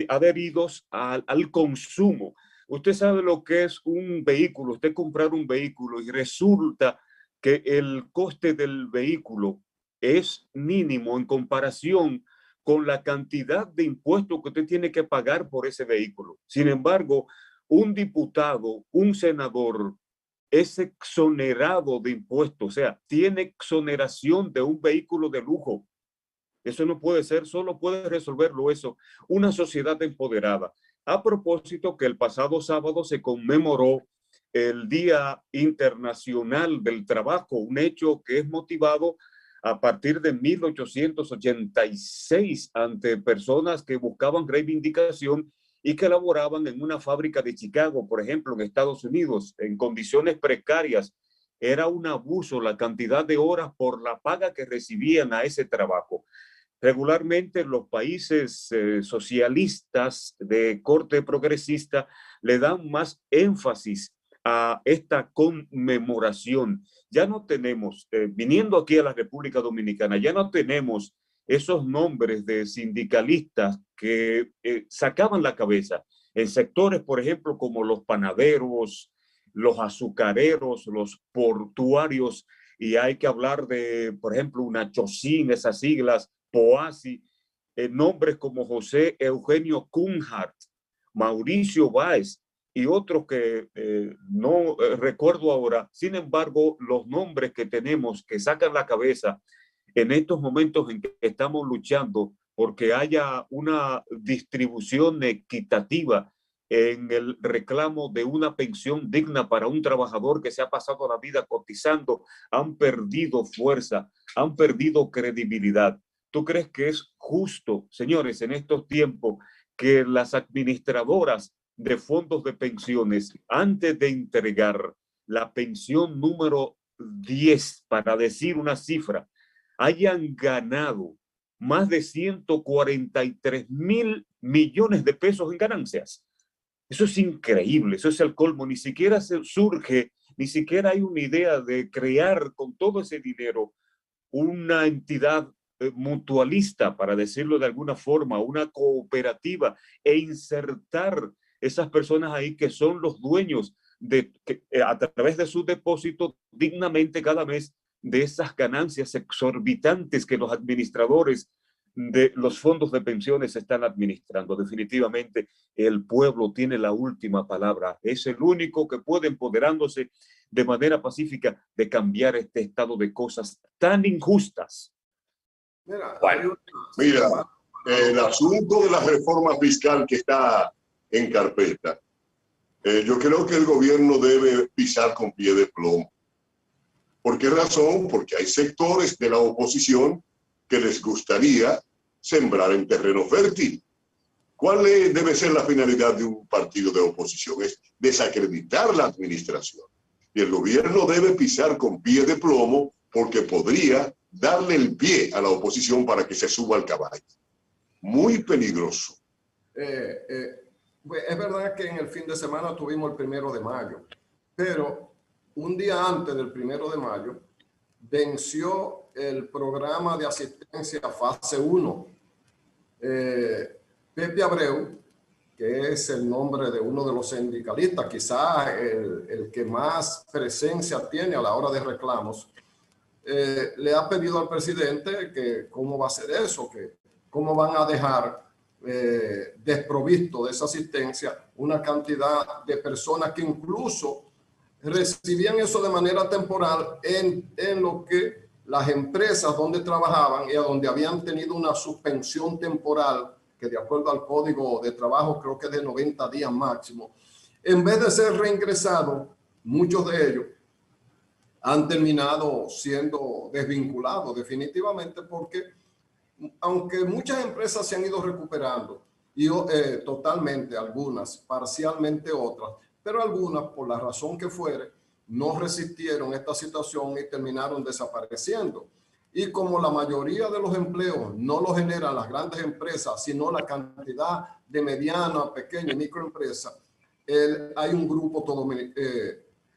adheridos al consumo. Usted sabe lo que es un vehículo, usted comprar un vehículo y resulta que el coste del vehículo es mínimo en comparación con la cantidad de impuestos que usted tiene que pagar por ese vehículo. Sin embargo, un diputado, un senador, es exonerado de impuestos, o sea, tiene exoneración de un vehículo de lujo. Eso no puede ser, solo puede resolverlo eso una sociedad empoderada. A propósito que el pasado sábado se conmemoró el Día Internacional del Trabajo, un hecho que es motivado a partir de 1886 ante personas que buscaban reivindicación y que laboraban en una fábrica de Chicago, por ejemplo, en Estados Unidos, en condiciones precarias. Era un abuso la cantidad de horas por la paga que recibían a ese trabajo. Regularmente los países socialistas de corte progresista le dan más énfasis a esta conmemoración. Ya no tenemos, viniendo aquí a la República Dominicana, ya no tenemos esos nombres de sindicalistas que sacaban la cabeza en sectores, por ejemplo, como los panaderos, los azucareros, los portuarios, y hay que hablar de, por ejemplo, una Chocín, esas siglas, Poasi, nombres como José Eugenio Cunhart, Mauricio Báez y otros que no recuerdo ahora. Sin embargo, los nombres que tenemos que sacan la cabeza en estos momentos en que estamos luchando porque haya una distribución equitativa en el reclamo de una pensión digna para un trabajador que se ha pasado la vida cotizando, han perdido fuerza, han perdido credibilidad. ¿Tú crees que es justo, señores, en estos tiempos que las administradoras de fondos de pensiones, antes de entregar la pensión número 10, para decir una cifra, hayan ganado más de 143,000 millones de pesos en ganancias? Eso es increíble, eso es el colmo. Ni siquiera surge, ni siquiera hay una idea de crear con todo ese dinero una entidad mutualista, para decirlo de alguna forma, una cooperativa, e insertar esas personas ahí que son los dueños de, a través de su depósito dignamente cada mes, de esas ganancias exorbitantes que los administradores de los fondos de pensiones están administrando. Definitivamente el pueblo tiene la última palabra. Es el único que puede, empoderándose de manera pacífica, de cambiar este estado de cosas tan injustas. Mira, el asunto de la reforma fiscal que está en carpeta, yo creo que el gobierno debe pisar con pie de plomo. ¿Por qué razón? Porque hay sectores de la oposición que les gustaría sembrar en terreno fértil. ¿Cuál debe ser la finalidad de un partido de oposición? Es desacreditar la administración. Y el gobierno debe pisar con pie de plomo porque podría darle el pie a la oposición para que se suba al caballo. Muy peligroso. Es verdad que en el fin de semana tuvimos el 1 de mayo, pero un día antes del 1 de mayo venció el programa de asistencia fase 1. Pepe Abreu, que es el nombre de uno de los sindicalistas, quizás el que más presencia tiene a la hora de reclamos, le ha pedido al presidente que cómo va a ser eso, que cómo van a dejar desprovisto de esa asistencia una cantidad de personas que incluso recibían eso de manera temporal en lo que las empresas donde trabajaban y a donde habían tenido una suspensión temporal, que de acuerdo al Código de Trabajo creo que es de 90 días máximo, en vez de ser reingresados, muchos de ellos han terminado siendo desvinculados definitivamente, porque aunque muchas empresas se han ido recuperando, y totalmente algunas, parcialmente otras, pero algunas, por la razón que fuere, no resistieron esta situación y terminaron desapareciendo. Y como la mayoría de los empleos no los generan las grandes empresas, sino la cantidad de mediana, pequeña y microempresas, hay un grupo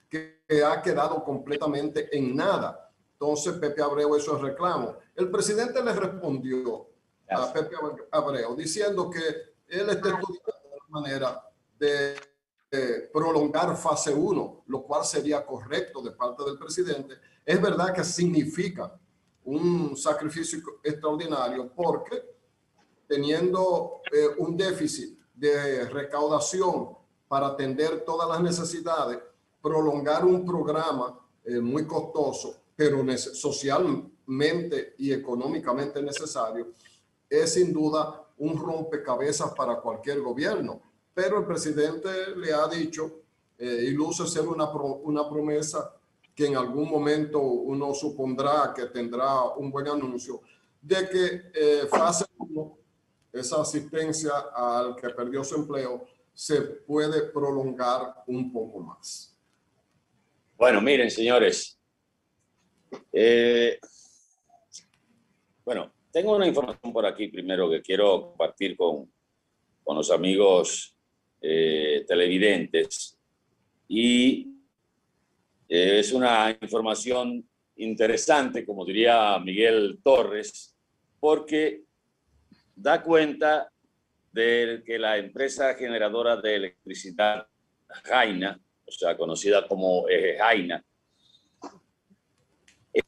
que ha quedado completamente en nada. Entonces Pepe Abreu hizo el reclamo. El presidente le respondió a Pepe Abreu diciendo que él está estudiando la manera de prolongar fase 1, lo cual sería correcto de parte del presidente. Es verdad que significa un sacrificio extraordinario porque teniendo un déficit de recaudación para atender todas las necesidades, prolongar un programa muy costoso, pero socialmente y económicamente necesario, es sin duda un rompecabezas para cualquier gobierno. Pero el presidente le ha dicho, y luce ser una promesa que en algún momento uno supondrá que tendrá un buen anuncio, de que fase 1, esa asistencia al que perdió su empleo, se puede prolongar un poco más. Bueno, miren, señores. Bueno, tengo una información por aquí primero que quiero compartir con los amigos televidentes. Y es una información interesante, como diría Miguel Torres, porque da cuenta de que la empresa generadora de electricidad Jaina, o sea, conocida como Jaina,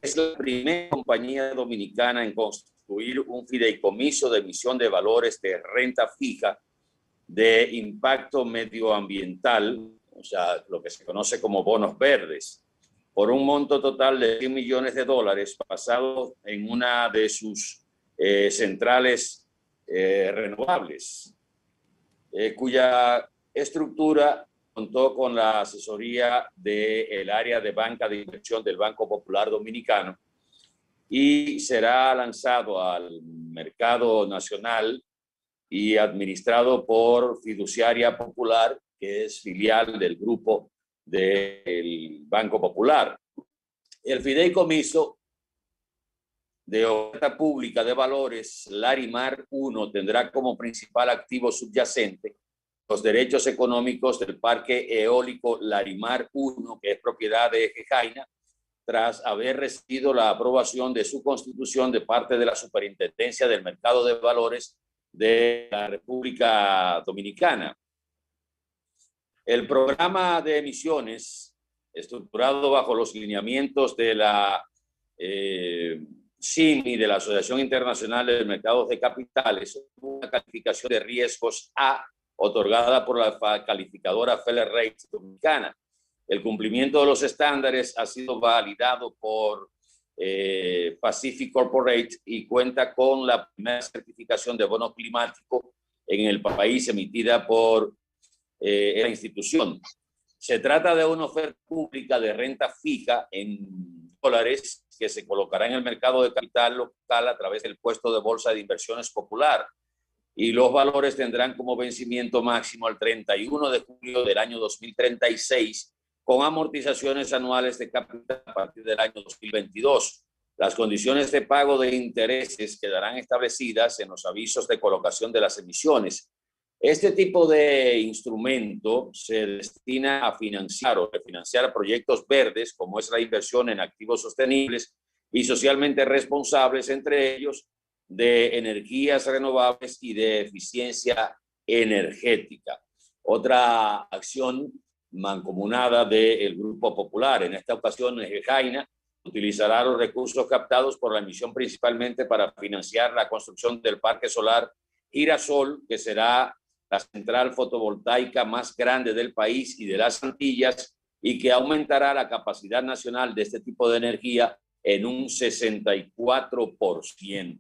es la primera compañía dominicana en constituir un fideicomiso de emisión de valores de renta fija de impacto medioambiental, o sea, lo que se conoce como bonos verdes, por un monto total de $100 millones basado en una de sus centrales renovables, cuya estructura contó con la asesoría del área de banca de inversión del Banco Popular Dominicano y será lanzado al mercado nacional y administrado por Fiduciaria Popular, que es filial del grupo del Banco Popular. El fideicomiso de oferta pública de valores Larimar 1 tendrá como principal activo subyacente los derechos económicos del parque eólico Larimar 1, que es propiedad de Jaina, tras haber recibido la aprobación de su constitución de parte de la Superintendencia del Mercado de Valores de la República Dominicana. El programa de emisiones, estructurado bajo los lineamientos de la CIMI, de la Asociación Internacional de Mercados de Capitales, una calificación de riesgos A, otorgada por la calificadora Feller Rate Dominicana. El cumplimiento de los estándares ha sido validado por Pacific Corporate y cuenta con la primera certificación de bono climático en el país emitida por la institución. Se trata de una oferta pública de renta fija en dólares que se colocará en el mercado de capital local a través del puesto de bolsa de inversiones popular, y los valores tendrán como vencimiento máximo el 31 de julio del año 2036, con amortizaciones anuales de capital a partir del año 2022. Las condiciones de pago de intereses quedarán establecidas en los avisos de colocación de las emisiones. Este tipo de instrumento se destina a financiar o refinanciar proyectos verdes, como es la inversión en activos sostenibles y socialmente responsables, entre ellos de energías renovables y de eficiencia energética. Otra acción mancomunada del Grupo Popular, en esta ocasión Jaina, utilizará los recursos captados por la emisión principalmente para financiar la construcción del parque solar Girasol, que será la central fotovoltaica más grande del país y de las Antillas, y que aumentará la capacidad nacional de este tipo de energía en un 64%.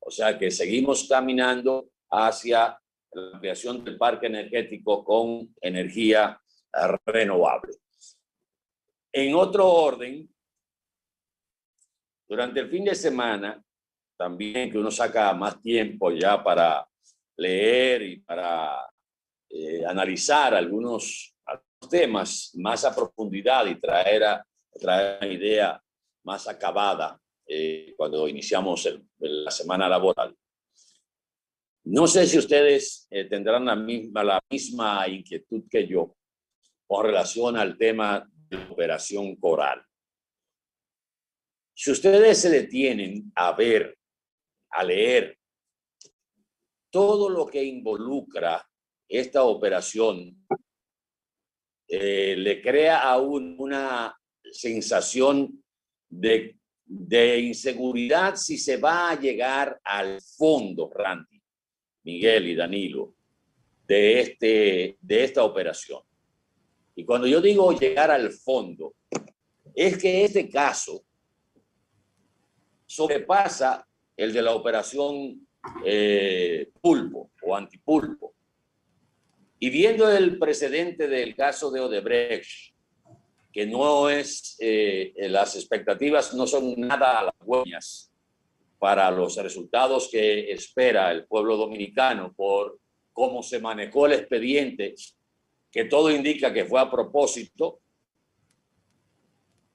O sea que seguimos caminando hacia la ampliación del parque energético con energía renovable. En otro orden, durante el fin de semana, también que uno saca más tiempo ya para leer y para analizar algunos temas más a profundidad y traer una idea más acabada cuando iniciamos la semana laboral. No sé si ustedes tendrán la misma inquietud que yo con relación al tema de la Operación Coral. Si ustedes se detienen a ver, a leer todo lo que involucra esta operación, le crea aún una sensación de inseguridad si se va a llegar al fondo, Randy, Miguel y Danilo, de esta operación. Y cuando yo digo llegar al fondo, es que este caso sobrepasa el de la operación Pulpo o Antipulpo. Y viendo el precedente del caso de Odebrecht, que no es, las expectativas no son nada halagüeñas para los resultados que espera el pueblo dominicano por cómo se manejó el expediente, que todo indica que fue a propósito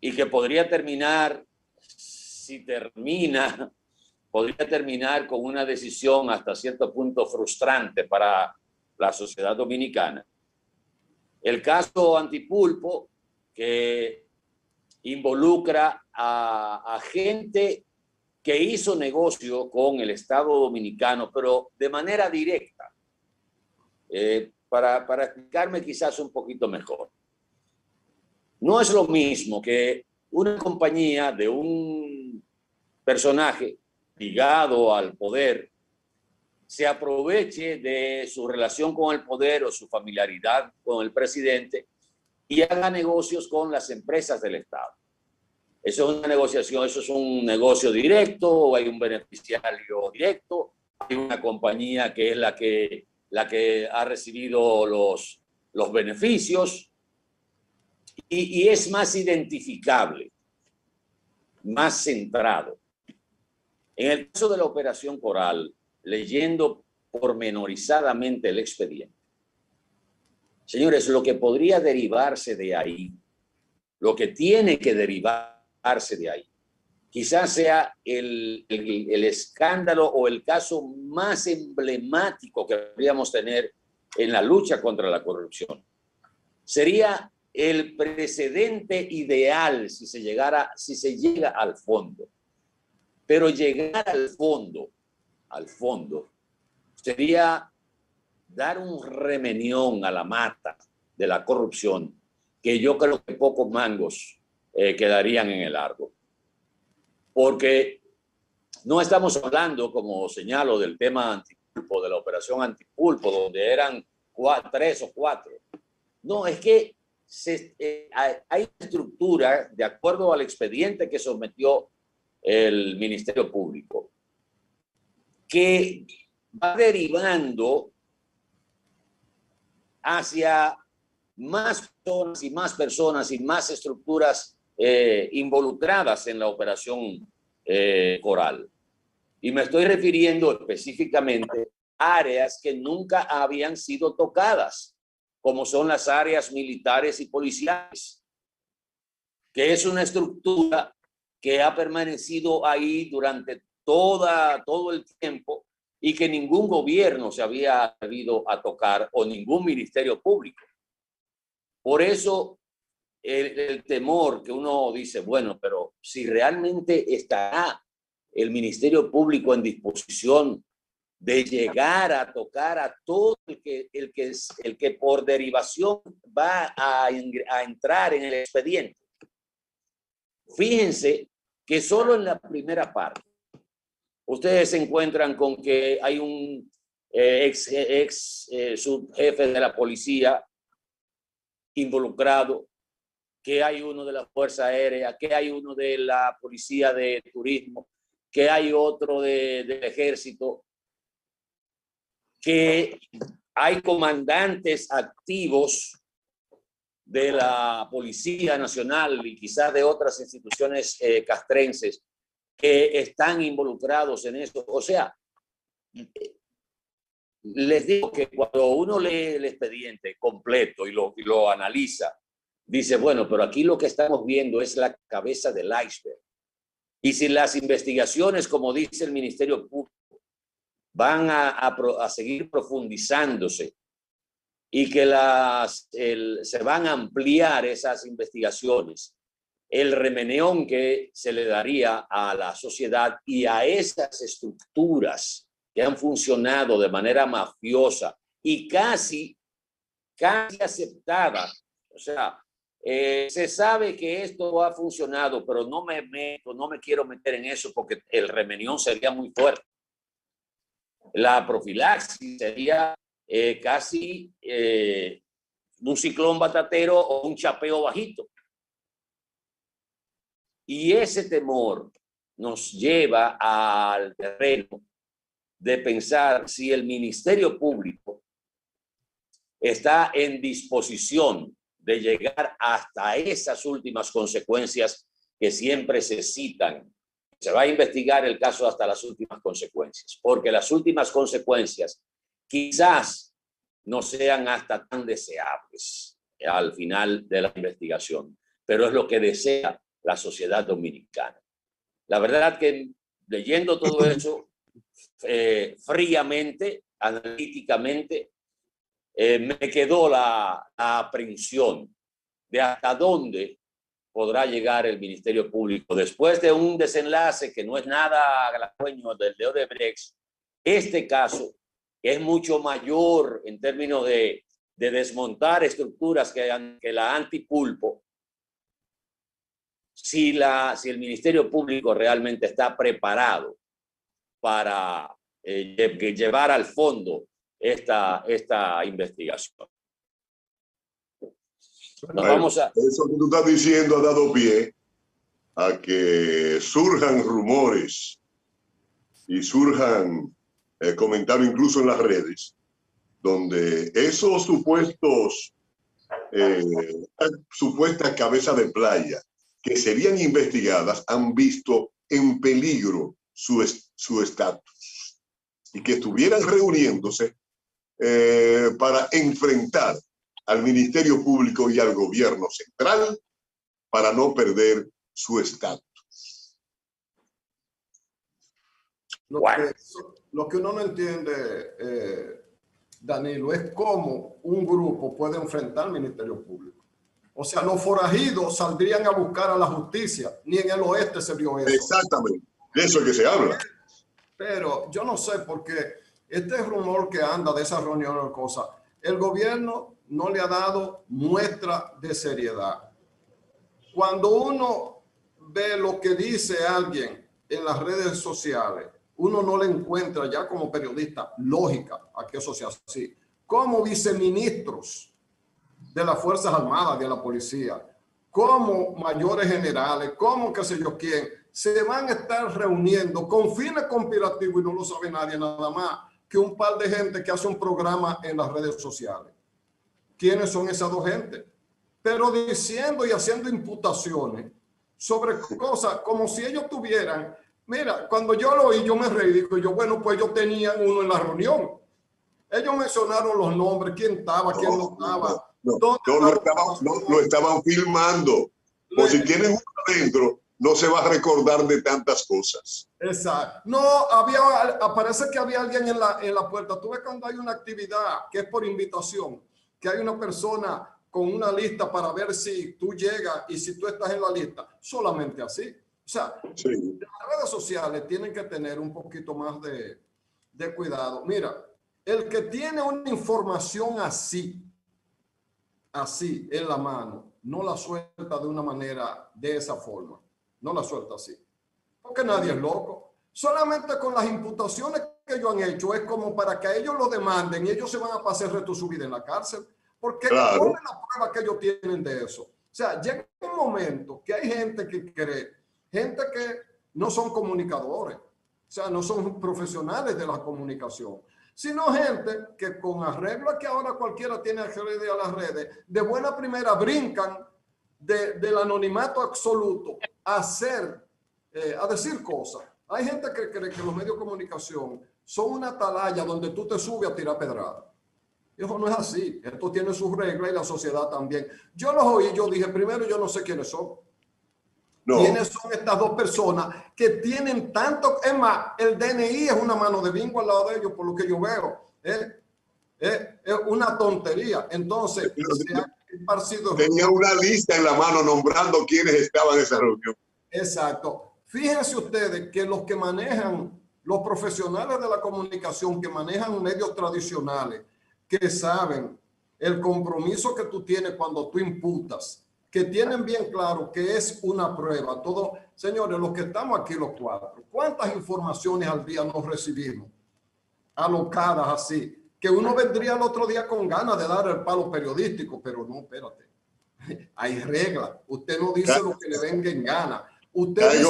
y que podría terminar, si termina, podría terminar con una decisión hasta cierto punto frustrante para la sociedad dominicana. El caso Antipulpo, que involucra a gente que hizo negocio con el Estado dominicano, pero de manera directa. Para explicarme quizás un poquito mejor. No es lo mismo que una compañía de un personaje ligado al poder se aproveche de su relación con el poder o su familiaridad con el presidente y haga negocios con las empresas del Estado. Eso es una negociación, eso es un negocio directo, o hay un beneficiario directo, hay una compañía que es la que ha recibido los beneficios y es más identificable, más centrado. En el caso de la Operación Coral, leyendo pormenorizadamente el expediente, señores, lo que podría derivarse de ahí, lo que tiene que derivarse de ahí, quizás sea el escándalo o el caso más emblemático que deberíamos tener en la lucha contra la corrupción. Sería el precedente ideal si se llega al fondo. Pero llegar al fondo, sería dar un remenión a la mata de la corrupción, que yo creo que pocos mangos quedarían en el árbol. Porque no estamos hablando, como señalo, del tema Antipulpo, de la operación Antipulpo, donde eran 3 o 4. No, es que hay estructura, de acuerdo al expediente que sometió el Ministerio Público, que va derivando hacia más personas y más estructuras involucradas en la operación Coral. Y me estoy refiriendo específicamente a áreas que nunca habían sido tocadas, como son las áreas militares y policiales, que es una estructura que ha permanecido ahí durante todo el tiempo y que ningún gobierno se había atrevido a tocar o ningún ministerio público. Por eso el temor que uno dice, bueno, pero si realmente estará el Ministerio Público en disposición de llegar a tocar a todo el que por derivación va a entrar en el expediente. Fíjense que solo en la primera parte ustedes se encuentran con que hay un ex subjefe de la policía involucrado, que hay uno de la Fuerza Aérea, que hay uno de la Policía de Turismo, que hay otro del Ejército, que hay comandantes activos de la Policía Nacional y quizás de otras instituciones castrenses que están involucrados en eso. O sea, les digo que cuando uno lee el expediente completo y lo analiza, dice, bueno, pero aquí lo que estamos viendo es la cabeza del iceberg. Y si las investigaciones, como dice el Ministerio Público, van a seguir profundizándose y que se van a ampliar esas investigaciones, el remeneón que se le daría a la sociedad y a esas estructuras que han funcionado de manera mafiosa y casi aceptada O sea, se sabe que esto ha funcionado, pero no me quiero meter en eso porque el remenión sería muy fuerte. La profilaxis sería casi un ciclón batatero o un chapeo bajito. Y ese temor nos lleva al terreno de pensar si el Ministerio Público está en disposición de llegar hasta esas últimas consecuencias que siempre se citan. Se va a investigar el caso hasta las últimas consecuencias, porque las últimas consecuencias quizás no sean hasta tan deseables al final de la investigación, pero es lo que desea la sociedad dominicana. La verdad que leyendo todo eso fríamente, analíticamente, me quedó la aprensión de hasta dónde podrá llegar el Ministerio Público después de un desenlace que no es nada halagüeño del de Odebrecht. Este caso, que es mucho mayor en términos de desmontar estructuras que la antipulpo, si el Ministerio Público realmente está preparado para llevar al fondo esta investigación. Eso que tú estás diciendo ha dado pie a que surjan rumores y surjan comentarios incluso en las redes, donde esos supuestas cabezas de playa que serían investigadas han visto en peligro su estatus y que estuvieran reuniéndose para enfrentar al Ministerio Público y al gobierno central para no perder su estatus. Lo que uno no entiende, Danilo, es cómo un grupo puede enfrentar al Ministerio Público. O sea, los forajidos saldrían a buscar a la justicia. Ni en el oeste se vio eso. Exactamente, de eso es que se habla. Pero yo no sé, porque este rumor que anda de esa reunión o cosa, el gobierno no le ha dado muestra de seriedad. Cuando uno ve lo que dice alguien en las redes sociales, uno no le encuentra ya como periodista lógica a que eso sea así. Como viceministros de las Fuerzas Armadas, de la policía, como mayores generales, como qué sé yo quién, se van a estar reuniendo con fines conspirativos y no lo sabe nadie nada más que un par de gente que hace un programa en las redes sociales. ¿Quiénes son esas dos gente? Pero diciendo y haciendo imputaciones sobre cosas como si ellos tuvieran. Mira, cuando yo lo oí, yo me reí, digo yo, bueno, pues ellos tenían uno en la reunión. Ellos mencionaron los nombres, quién estaba, quién no estaba. Lo estaban filmando. Por si tienen uno adentro, no se va a recordar de tantas cosas. Exacto. No, parece que había alguien en la puerta. Tú ves cuando hay una actividad que es por invitación, que hay una persona con una lista para ver si tú llegas y si tú estás en la lista. Solamente así. O sea, sí. Las redes sociales tienen que tener un poquito más de cuidado. Mira, el que tiene una información así en la mano, no la suelta de una manera de esa forma. No la suelta así. Porque nadie es loco. Solamente con las imputaciones que ellos han hecho es como para que a ellos lo demanden y ellos se van a pasar el resto de su vida en la cárcel. Porque claro. ¿cuál es la prueba que ellos tienen de eso? O sea, llega un momento que hay gente que cree, gente que no son comunicadores, o sea, no son profesionales de la comunicación, sino gente que con arreglo a que ahora cualquiera tiene acceso a las redes, de buena primera brincan del anonimato absoluto a decir cosas. Hay gente que cree que los medios de comunicación son una atalaya donde tú te subes a tirar pedradas. Eso no es así. Esto tiene sus reglas y la sociedad también. Yo los oí, yo dije, primero, yo no sé quiénes son. No. ¿Quiénes son estas dos personas que tienen tanto? Es más, el DNI es una mano de bingo al lado de ellos, por lo que yo veo. Es una tontería. Entonces, tenía una lista en la mano nombrando quiénes estaban en esa reunión. Exacto. Fíjense ustedes que los que manejan, los profesionales de la comunicación que manejan medios tradicionales, que saben el compromiso que tú tienes cuando tú imputas, que tienen bien claro que es una prueba. Todo, señores, los que estamos aquí los cuatro, ¿cuántas informaciones al día nos recibimos? Alocadas así, que uno vendría el otro día con ganas de dar el palo periodístico, pero no, espérate. Hay reglas. Usted no dice lo que le venga en gana. Usted dice,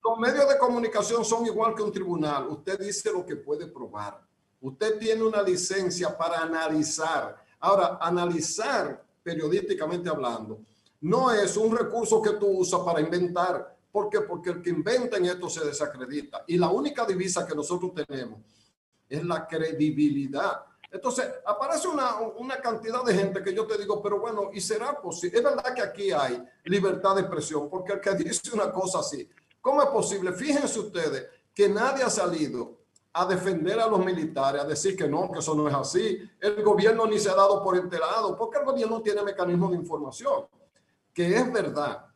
los medios de comunicación son igual que un tribunal. Usted dice lo que puede probar. Usted tiene una licencia para analizar. Ahora, analizar periodísticamente hablando no es un recurso que tú usas para inventar. ¿Por qué? Porque el que inventa en esto se desacredita. Y la única divisa que nosotros tenemos es la credibilidad. Entonces, aparece una cantidad de gente que yo te digo, pero bueno, ¿y será posible? Es verdad que aquí hay libertad de expresión, porque el que dice una cosa así, ¿cómo es posible? Fíjense ustedes que nadie ha salido a defender a los militares, a decir que no, que eso no es así. El gobierno ni se ha dado por enterado, porque el gobierno tiene mecanismos de información. Que es verdad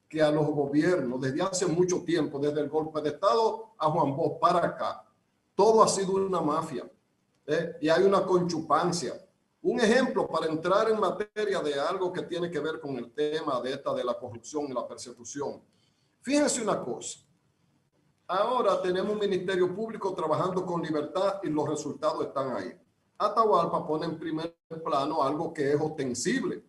que a los gobiernos, desde hace mucho tiempo, desde el golpe de Estado a Juan Bosch para acá, todo ha sido una mafia. Y hay una conchupancia. Un ejemplo para entrar en materia de algo que tiene que ver con el tema de la corrupción y la persecución. Fíjense una cosa. Ahora tenemos un ministerio público trabajando con libertad y los resultados están ahí. Atahualpa pone en primer plano algo que es ostensible,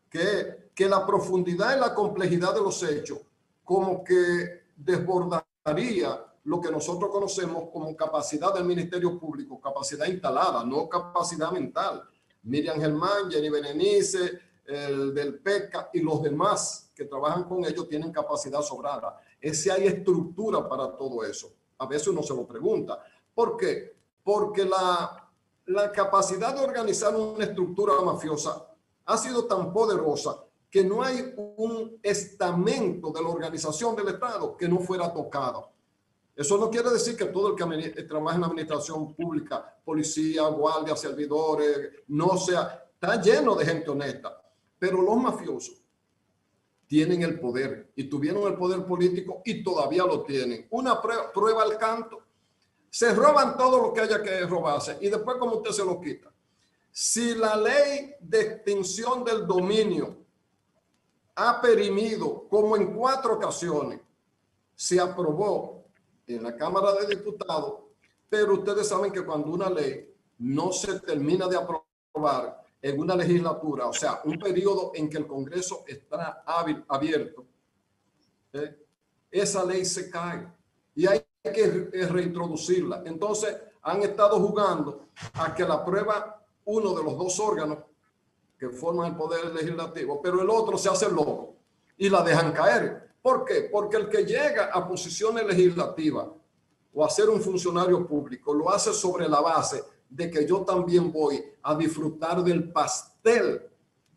que la profundidad y la complejidad de los hechos como que desbordaría lo que nosotros conocemos como capacidad del Ministerio Público, capacidad instalada, no capacidad mental. Miriam Germán, Jenny Berenice, el del PECA y los demás que trabajan con ellos tienen capacidad sobrada. Si hay estructura para todo eso. A veces uno se lo pregunta. ¿Por qué? Porque la capacidad de organizar una estructura mafiosa ha sido tan poderosa que no hay un estamento de la organización del Estado que no fuera tocado. Eso no quiere decir que todo el que trabaja en la administración pública, policía, guardia, servidores, no sea, está lleno de gente honesta. Pero los mafiosos tienen el poder y tuvieron el poder político y todavía lo tienen. Una prueba al canto. Se roban todo lo que haya que robarse y después como usted se lo quita. Si la ley de extinción del dominio ha perimido, como en 4 ocasiones, se aprobó en la Cámara de Diputados, pero ustedes saben que cuando una ley no se termina de aprobar en una legislatura, o sea, un periodo en que el Congreso está abierto, esa ley se cae y hay que reintroducirla. Entonces, han estado jugando a que la aprueba uno de los 2 órganos que forman el Poder Legislativo, pero el otro se hace loco y la dejan caer. ¿Por qué? Porque el que llega a posiciones legislativas o a ser un funcionario público lo hace sobre la base de que yo también voy a disfrutar del pastel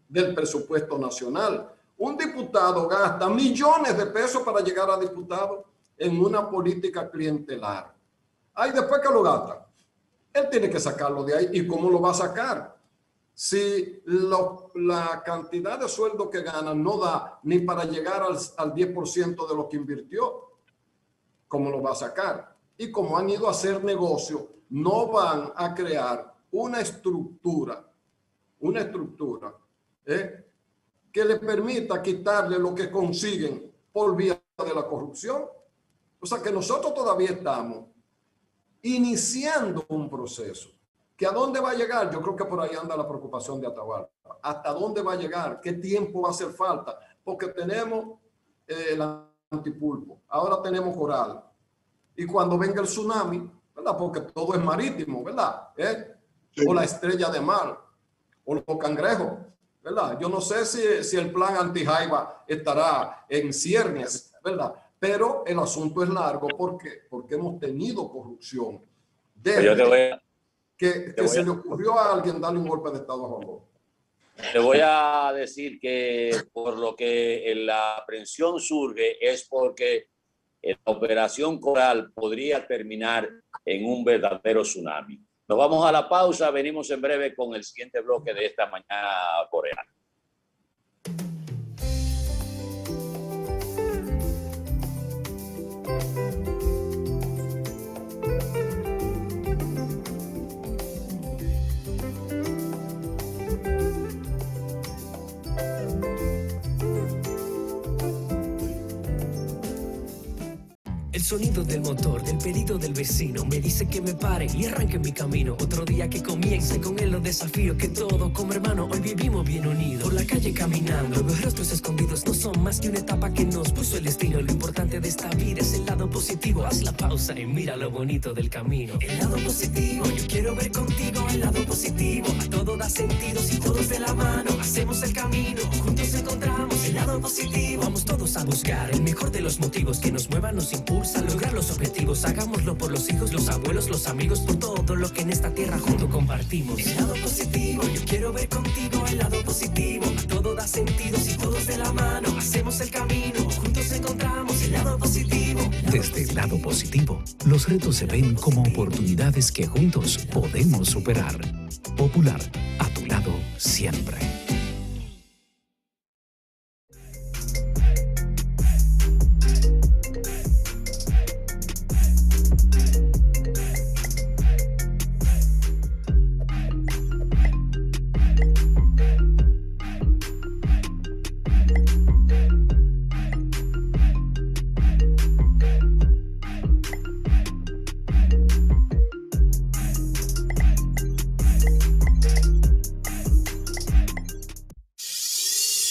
del presupuesto nacional. Un diputado gasta millones de pesos para llegar a diputado en una política clientelar. Ahí después que lo gasta, él tiene que sacarlo de ahí. ¿Y cómo lo va a sacar? Si la cantidad de sueldo que gana no da ni para llegar al 10% de lo que invirtió, ¿cómo lo va a sacar? Y como han ido a hacer negocio, no van a crear una estructura que le permita quitarle lo que consiguen por vía de la corrupción. O sea que nosotros todavía estamos iniciando un proceso. ¿Que a dónde va a llegar? Yo creo que por ahí anda la preocupación de Atahualpa. ¿Hasta dónde va a llegar? ¿Qué tiempo va a hacer falta? Porque tenemos el antipulpo, ahora tenemos coral. Y cuando venga el tsunami, ¿verdad? Porque todo es marítimo, ¿verdad? Sí. O la estrella de mar, o los cangrejos, ¿verdad? Yo no sé si el plan anti-jaiba estará en ciernes, ¿verdad? Pero el asunto es largo. ¿Por qué? Porque hemos tenido corrupción. Que se le ocurrió a alguien darle un golpe de Estado a Juan Bosch. Te voy a decir que por lo que la aprehensión surge es porque la operación Coral podría terminar en un verdadero tsunami. Nos vamos a la pausa, venimos en breve con el siguiente bloque de esta mañana coreana. sonido del motor, del pedido del vecino, me dice que me pare y arranque mi camino. Otro día que comience, con él los desafíos que todo como hermano hoy vivimos bien unidos. Por la calle caminando, los rostros escondidos no son más que una etapa que nos puso el destino. Lo importante de esta vida es el lado positivo. Haz la pausa y mira lo bonito del camino. El lado positivo, yo quiero ver contigo el lado positivo. A todo da sentido si todos de la mano hacemos el camino. Juntos encontramos el lado positivo. Vamos todos a buscar el mejor de los motivos que nos muevan, nos impulsa a lograr los objetivos. Hagámoslo por los hijos, los abuelos, los amigos, por todo lo que en esta tierra junto compartimos. El lado positivo, yo quiero ver contigo el lado positivo. A todo da sentido si todos de la mano hacemos el camino. Juntos encontramos el lado positivo. Desde el lado positivo, los retos se ven como oportunidades que juntos podemos superar. Popular, a tu lado siempre.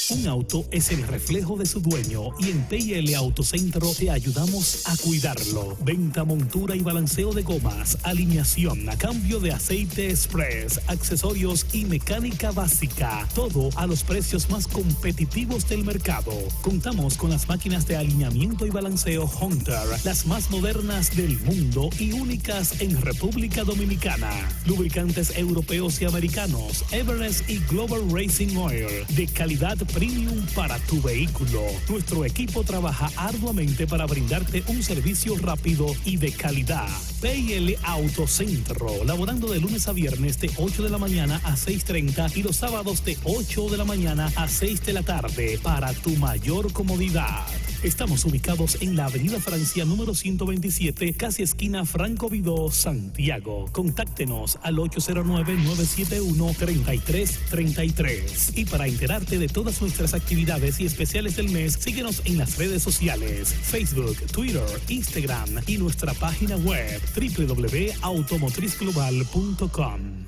Un auto es el reflejo de su dueño y en PL Autocentro te ayudamos a cuidarlo. Venta, montura y balanceo de gomas, alineación, cambio de aceite express, accesorios y mecánica básica. Todo a los precios más competitivos del mercado. Contamos con las máquinas de alineamiento y balanceo Hunter, las más modernas del mundo y únicas en República Dominicana. Lubricantes europeos y americanos, Everest y Global Racing Oil, de calidad premium para tu vehículo. Nuestro equipo trabaja arduamente para brindarte un servicio rápido y de calidad. PL Autocentro, laborando de lunes a viernes de 8 de la mañana a 6:30 y los sábados de 8 de la mañana a 6 de la tarde para tu mayor comodidad. Estamos ubicados en la Avenida Francia número 127, casi esquina Franco Vidó, Santiago. Contáctenos al 809-971-3333. Y para enterarte de todas nuestras actividades y especiales del mes, síguenos en las redes sociales, Facebook, Twitter, Instagram y nuestra página web www.automotrizglobal.com.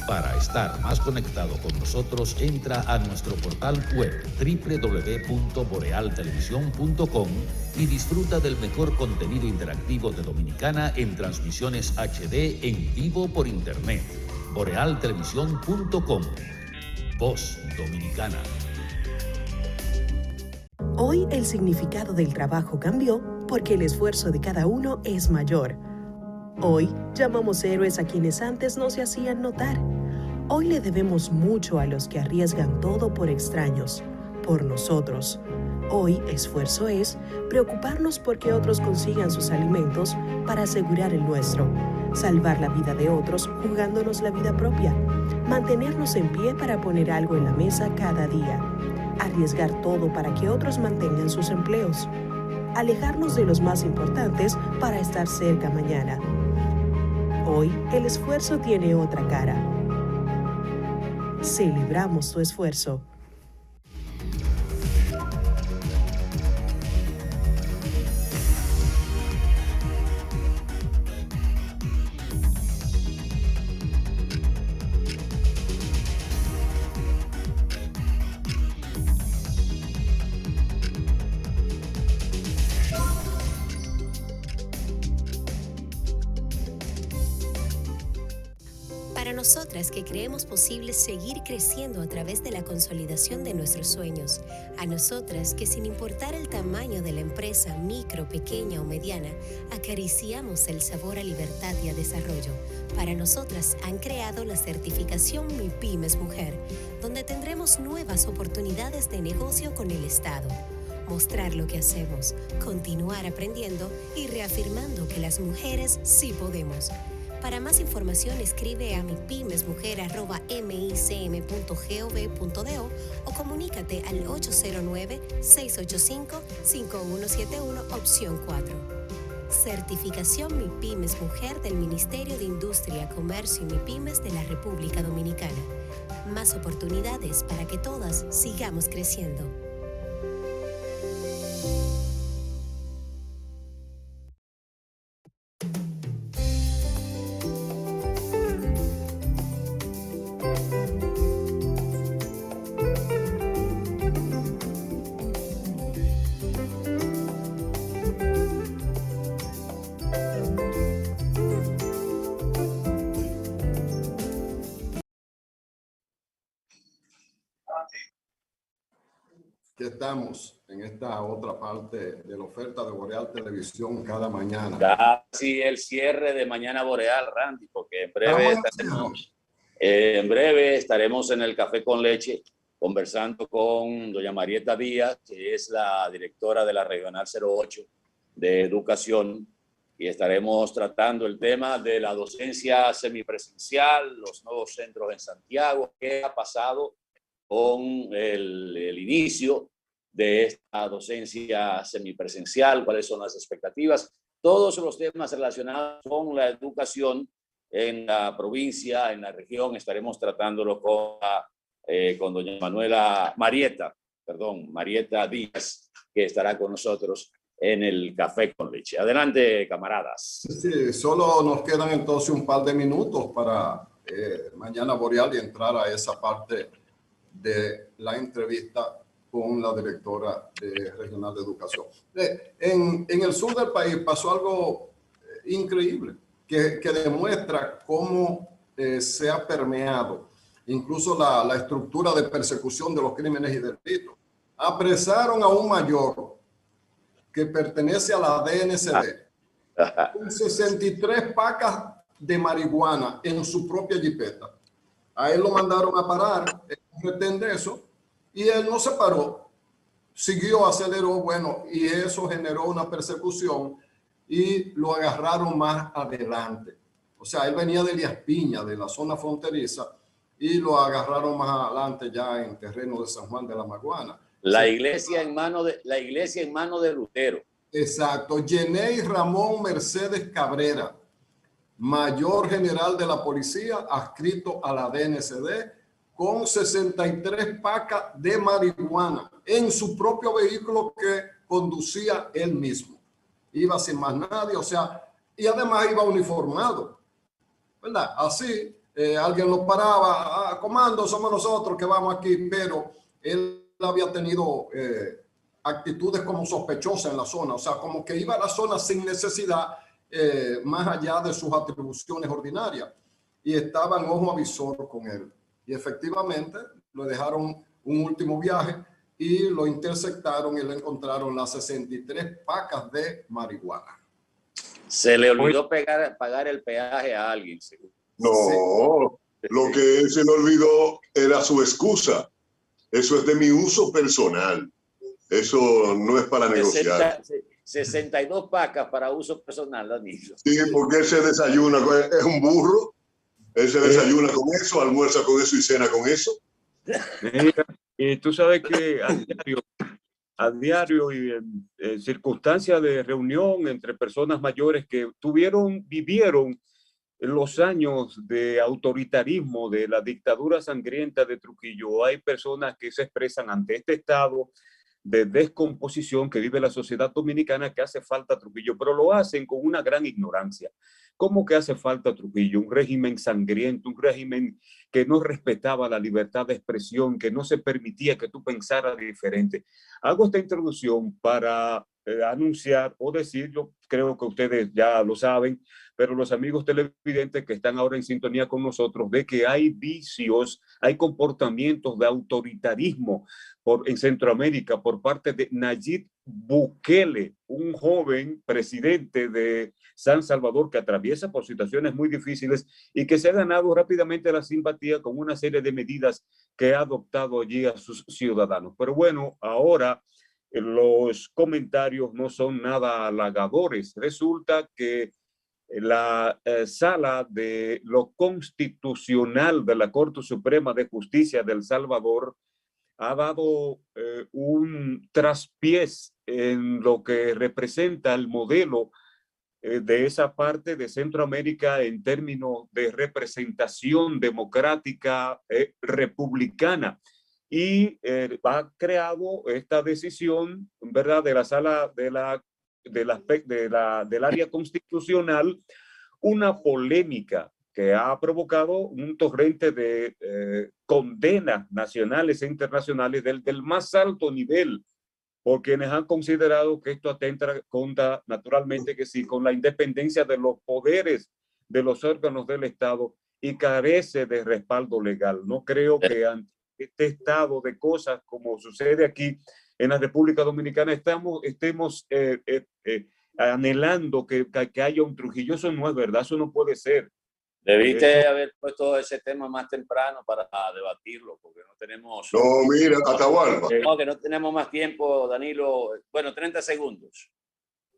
Para estar más conectado con nosotros, entra a nuestro portal web www.borealtelevisión.com y disfruta del mejor contenido interactivo de Dominicana en transmisiones HD en vivo por internet. borealtelevisión.com. Voz Dominicana. Hoy el significado del trabajo cambió porque el esfuerzo de cada uno es mayor. Hoy llamamos héroes a quienes antes no se hacían notar. Hoy le debemos mucho a los que arriesgan todo por extraños, por nosotros. Hoy esfuerzo es preocuparnos porque otros consigan sus alimentos para asegurar el nuestro, salvar la vida de otros jugándonos la vida propia, mantenernos en pie para poner algo en la mesa cada día, arriesgar todo para que otros mantengan sus empleos, alejarnos de los más importantes para estar cerca mañana. Hoy el esfuerzo tiene otra cara. Celebramos tu esfuerzo. Para nosotras que creemos posible seguir creciendo a través de la consolidación de nuestros sueños, a nosotras que sin importar el tamaño de la empresa, micro, pequeña o mediana, acariciamos el sabor a libertad y a desarrollo, para nosotras han creado la certificación MIPYMES Mujer, donde tendremos nuevas oportunidades de negocio con el Estado. Mostrar lo que hacemos, continuar aprendiendo y reafirmando que las mujeres sí podemos. Para más información escribe a mipymesmujer@micm.gov.do o comunícate al 809-685-5171 opción 4. Certificación MIPYMES Mujer del Ministerio de Industria, Comercio y MIPYMES de la República Dominicana. Más oportunidades para que todas sigamos creciendo. que estamos en esta otra parte de la oferta de Boreal Televisión cada mañana. Casi el cierre de Mañana Boreal, Randy, porque en breve estaremos en el Café con Leche conversando con doña Marieta Díaz, que es la directora de la Regional 08 de Educación, y estaremos tratando el tema de la docencia semipresencial, los nuevos centros en Santiago, qué ha pasado con el inicio de esta docencia semipresencial, cuáles son las expectativas, todos los temas relacionados con la educación en la provincia, en la región, estaremos tratándolo con doña Marieta Díaz, que estará con nosotros en el Café con Leche. Adelante, camaradas. Sí, solo nos quedan entonces un par de minutos para Mañana Boreal y entrar a esa parte de la entrevista con la directora regional de educación. En el sur del país pasó algo increíble que demuestra cómo se ha permeado incluso la estructura de persecución de los crímenes y delitos. Apresaron a un mayor que pertenece a la DNCD con 63 pacas de marihuana en su propia jipeta. A él lo mandaron a parar, retén de eso, y él no se paró, siguió, aceleró, bueno, y eso generó una persecución y lo agarraron más adelante. O sea, él venía de Elías Piña, de la zona fronteriza, y lo agarraron más adelante ya en terreno de San Juan de la Maguana. La iglesia en mano de Lutero. Exacto. Yeney Ramón Mercedes Cabrera, mayor general de la policía, adscrito a la DNCD, con 63 pacas de marihuana en su propio vehículo que conducía él mismo. Iba sin más nadie, o sea, y además iba uniformado, ¿verdad? Así, alguien lo paraba, comando, somos nosotros que vamos aquí, pero él había tenido actitudes como sospechosas en la zona, o sea, como que iba a la zona sin necesidad, más allá de sus atribuciones ordinarias, y estaba en ojo avisor con él. Y efectivamente lo dejaron un último viaje y lo interceptaron y le encontraron las 63 pacas de marihuana. Se le olvidó pagar el peaje a alguien. No, lo que se le olvidó era su excusa. Eso es de mi uso personal. Eso no es para negociar. 62 pacas para uso personal, Danilo. Sí, porque él se desayuna, es un burro. Él se desayuna con eso, almuerza con eso y cena con eso. Y tú sabes que a diario y en circunstancias de reunión entre personas mayores que vivieron los años de autoritarismo, de la dictadura sangrienta de Trujillo, hay personas que se expresan ante este estado de descomposición que vive la sociedad dominicana, que hace falta Trujillo, pero lo hacen con una gran ignorancia. ¿Cómo que hace falta Trujillo? Un régimen sangriento, un régimen que no respetaba la libertad de expresión, que no se permitía que tú pensaras diferente. Hago esta introducción para anunciar o decir, yo creo que ustedes ya lo saben, pero los amigos televidentes que están ahora en sintonía con nosotros, de que hay vicios, hay comportamientos de autoritarismo en Centroamérica por parte de Nayib Bukele, un joven presidente de San Salvador que atraviesa por situaciones muy difíciles y que se ha ganado rápidamente la simpatía con una serie de medidas que ha adoptado allí a sus ciudadanos. Pero bueno, ahora los comentarios no son nada halagadores. Resulta que la sala de lo constitucional de la Corte Suprema de Justicia de El Salvador ha dado un traspiés en lo que representa el modelo de esa parte de Centroamérica en términos de representación democrática republicana. Y ha creado esta decisión, ¿verdad?, de la sala del área constitucional, una polémica que ha provocado un torrente de condenas nacionales e internacionales del más alto nivel, por quienes han considerado que esto atenta contra, naturalmente que sí, con la independencia de los poderes de los órganos del Estado y carece de respaldo legal. No creo que ante este estado de cosas como sucede aquí, en la República Dominicana estemos anhelando que haya un Trujillo. Eso no es verdad, eso no puede ser. Debiste haber puesto ese tema más temprano para debatirlo, porque no tenemos... No, mira, Atahualpa. No, que no tenemos más tiempo, Danilo. Bueno, 30 segundos.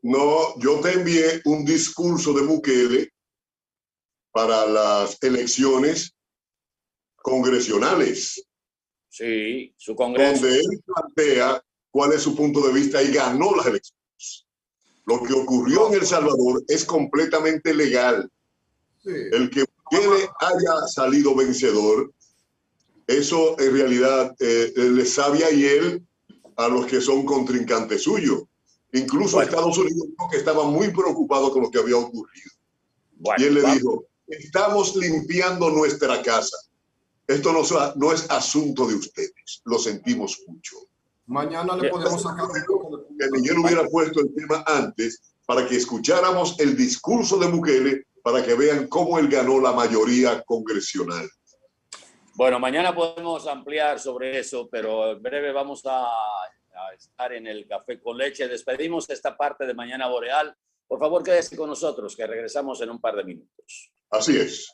No, yo te envié un discurso de Bukele para las elecciones congresionales. Sí, su congreso. Donde él plantea cuál es su punto de vista y ganó las elecciones. Lo que ocurrió en El Salvador es completamente legal. Sí. El que Bukele haya salido vencedor, eso en realidad le sabe a él a los que son contrincantes suyos. Incluso Estados Unidos que estaba muy preocupado con lo que había ocurrido. Y él le dijo, estamos limpiando nuestra casa. Esto no es asunto de ustedes. Lo sentimos mucho. Mañana le podemos sacar un poco de... Miguel hubiera puesto el tema antes para que escucháramos el discurso de Bukele para que vean cómo él ganó la mayoría congresional. Bueno, mañana podemos ampliar sobre eso, pero en breve vamos a estar en el Café con Leche. Despedimos esta parte de Mañana Boreal. Por favor, quédese con nosotros, que regresamos en un par de minutos. Así es.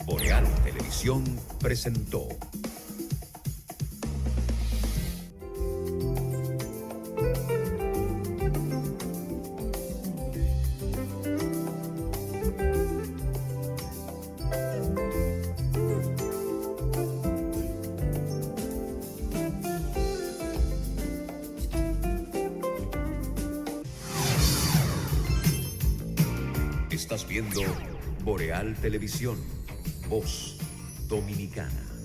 Boreal Televisión presentó. Estás viendo Boreal Televisión, voz dominicana.